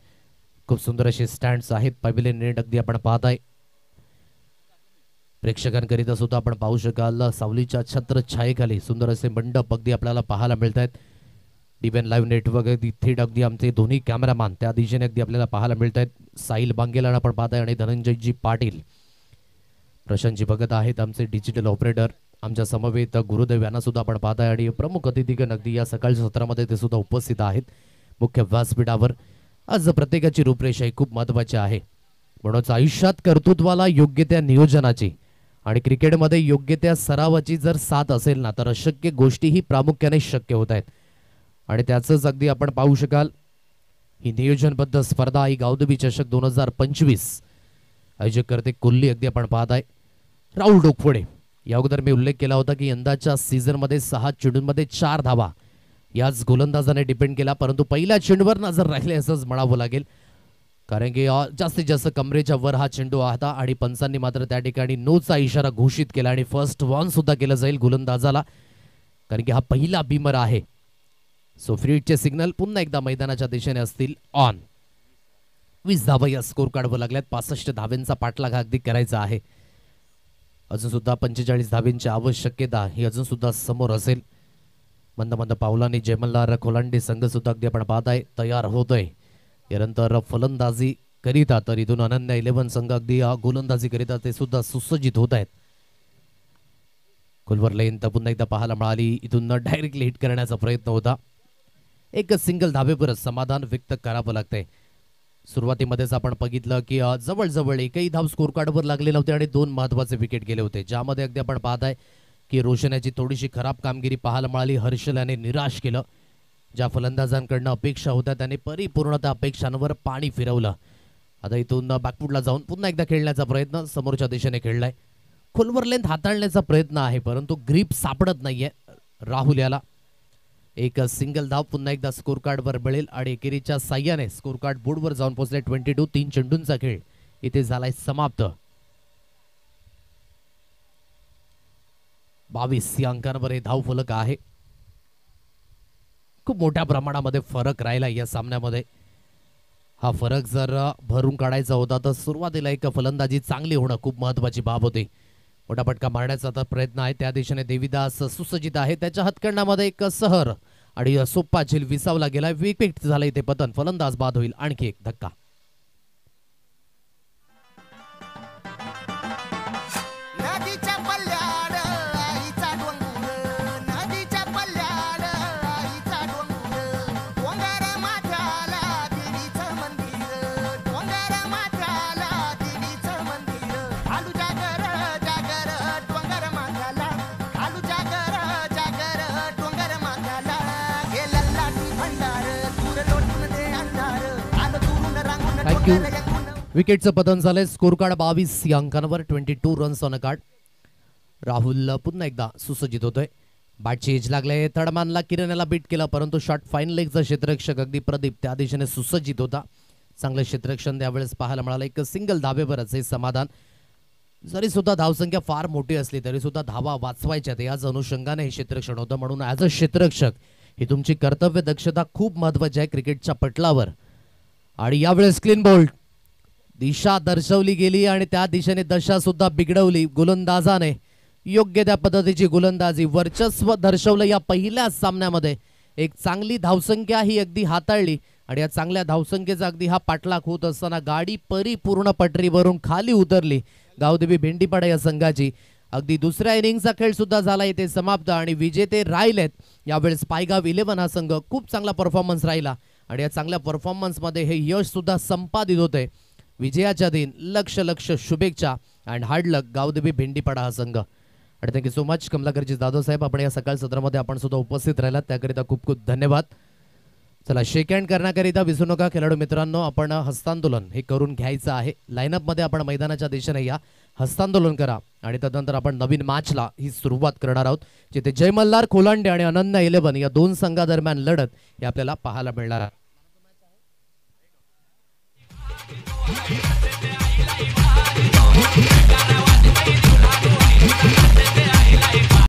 खूप सुंदर असे स्टँड्स आहेत, पॅव्हिलियन नेट अगदी आपण पाहताय. प्रेक्षकांकरिता सुद्धा आपण पाहू शकाल सावलीच्या छत्र छायेखाली सुंदर असे मंडप अगदी आपल्याला पाहायला मिळत आहेत. डीबीएन लाईव्ह नेटवर्क अगदी थेट अगदी आमचे दोन्ही कॅमेरामॅन त्या दिशेने अगदी आपल्याला पाहायला मिळत आहेत. साहिल बांगेला आपण पाहताय आणि धनंजयजी पाटील प्रशांतजी भगत आहेत आमचे डिजिटल ऑपरेटर. आमच्या समवेत गुरुदेव यांना सुद्धा आपण पाहताय आणि प्रमुख अतिथीगण अगदी या सकाळच्या सत्रामध्ये ते सुद्धा उपस्थित आहेत मुख्य व्यासपीठावर. आज प्रत्येकाची रूपरेषा ही खूप महत्वाची आहे, म्हणूनच आयुष्यात कर्तृत्वाला योग्य त्या नियोजनाची आणि क्रिकेटमध्ये योग्य त्या सरावाची जर साथ असेल ना तर अशक्य गोष्टीही प्रामुख्याने शक्य होत आहेत. आणि त्याचंच अगदी आपण पाहू शकाल ही नियोजनबद्ध स्पर्धा ही गावदेवी चषक 2025 आयोजक करते कोल्ली अगदी आपण पाहताय. राहुल डोकफोडे या अगोदर मी उल्लेख केला होता की यंदाच्या सीझनमध्ये 6 चेंडूंमध्ये 4 धावा याच गोलंदाजाने डिपेंड केला, परंतु पहिल्या चेंडूवर नजर राहिले असंच म्हणावं लागेल, कारण की जास्तीत जास्त कमरेच्या वर हा चेंडू होता आणि पंचांनी मात्र त्या ठिकाणी नोचा इशारा घोषित केला आणि फर्स्ट वन सुद्धा केलं जाईल गोलंदाजाला, कारण की हा पहिला बीमर आहे. सो फ्रीडचे सिग्नल पुन्हा एकदा मैदानाच्या दिशेने असतील ऑन. 20 धावा या स्कोर कार्डवर लागल्यात. 65 धाव्यांचा पाठलाग अगदी करायचा आहे. अजून सुद्धा 45 धाव्यांची आवश्यकता ही अजून सुद्धा समोर असेल. मंद मंद पावलाने जयमल्लार खोलांडे संघ सुद्धा अगदी आपण पाहताय तयार होतोय. यानंतर फलंदाजी करिता तर इथून अनन्या 11 संघ अगदी गोलंदाजी करिता ते सुद्धा सुसज्जित होत आहेत. कुलवर लेन तर पुन्हा एकदा पाहायला मिळाली, इथून डायरेक्टली हिट करण्याचा प्रयत्न होता. एक सिंगल धाबेवरच समाधान व्यक्त करावं लागतंय. सुरुवातीमध्येच आपण बघितलं की जवळजवळ एकही धाव स्कोर कार्डवर लागले नव्हते आणि 2 महत्वाचे विकेट गेले होते, ज्यामध्ये अगदी आपण पाहताय की रोशन याची थोडीशी खराब कामगिरी पाहायला मिळाली. हर्षल याने निराश केलं. ज्या फलंदाजांकडनं अपेक्षा होत्या त्याने परिपूर्ण त्या अपेक्षांवर पाणी फिरवलं. आता इथून बॅकफुटला जाऊन पुन्हा एकदा खेळण्याचा प्रयत्न समोरच्या दिशेने खेळलाय. खोलवर लेंथ हाताळण्याचा प्रयत्न आहे, परंतु ग्रीप सापडत नाहीये राहुल याला. एक सिंगल धाव पुन्हा एकदा स्कोर कार्डवर मिळेल आणि एकेरीच्या साह्याने स्कोर कार्ड बोर्डवर जाऊन पोहोचले. 22 3 चेंडूंचा खेळ इथे झालाय समाप्त. 22 या अंकांवर हे धाव फलक आहे. खूप मोठ्या प्रमाणामध्ये फरक राहिला या सामन्यामध्ये. हा फरक जर भरून काढायचा होता तर सुरुवातीला एक फलंदाजी चांगली होणं खूप महत्वाची बाब होती. मोठा फटका मारण्याचा आता प्रयत्न आहे, त्या दिशेने देवीदास सुसज्जित आहे. त्याच्या हातकंडामध्ये एक सहर आणि सोप्पा झेल विसावला गेला. विकेट झाला इथे पतन. फलंदाज बाद होईल. आणखी एक धक्का. विकेटचं पतन झालंय. स्कोर कार्ड 22 या अंकांवर. 22 runs on a card. Rahul पुन्हा एकदा सुसज्जित होतोय. बॅटची एज लागले. थर्डमॅनला किरण याला बीट केला, परंतु शॉट फाईन लेगचा क्षेत्ररक्षक अगदी प्रदीप त्या दिशेने सुसज्जित होता. चांगलं क्षेत्ररक्षण त्यावेळेस पाहायला मिळालं. एक सिंगल धाबेवरच हे समाधान. जरी सुद्धा धावसंख्या फार मोठी असली तरी सुद्धा धावा वाचवायच्या याच अनुषंगाने हे क्षेत्ररक्षण होतं. म्हणून ॲज अ क्षेत्ररक्षक ही तुमची कर्तव्य दक्षता खूप महत्वाची आहे क्रिकेटच्या पटलावर. आणि यावेळेस क्लीन बोल्ड. दिशा दर्शवली गेली आणि त्या दिशेने दशा सुद्धा बिघडवली गोलंदाजाने. योग्य त्या पद्धतीची गोलंदाजी, वर्चस्व दर्शवलं या पहिल्या सामन्यामध्ये. एक चांगली धावसंख्या ही अगदी हाताळली आणि या चांगल्या धावसंख्येचा अगदी हा पाठलाग होत असताना गाडी परिपूर्ण पटरीवरून खाली उतरली गावदेवी भेंडीपाडा या संघाची. अगदी दुसऱ्या इनिंगचा खेळ सुद्धा झाला इथे समाप्त आणि विजेते राहिलेत यावेळेस पायगाव 11 हा संघ. खूप चांगला परफॉर्मन्स राहिला आणि या चांगल्या परफॉर्मन्समध्ये हे यश सुद्धा संपादित होते. विजयाच्या दिन लक्ष लक्ष शुभेच्छा अँड हार्ड लक गावदेवी भेंडीपाडा हा संघ. आणि थँक्यू सो मच कमलाकरजी जाधव साहेब, आपण या सकाळ सत्रामध्ये आपण सुद्धा उपस्थित राहिलात त्याकरिता खूप खूप धन्यवाद. चला शेक हँड करण्याकरिता विसरू नका खेळाडू मित्रांनो, आपण हस्तांदोलन हे करून घ्यायचं आहे. लाईनअपमध्ये आपण मैदानाच्या दिशेने या, हस्तांदोलन करा आणि त्यानंतर आपण नवीन मॅचला ही सुरुवात करणार आहोत जिथे जय मल्हार खोलांडे आणि अनन्या 11 या दोन संघादरम्यान लढत हे आपल्याला पाहायला मिळणार आहे.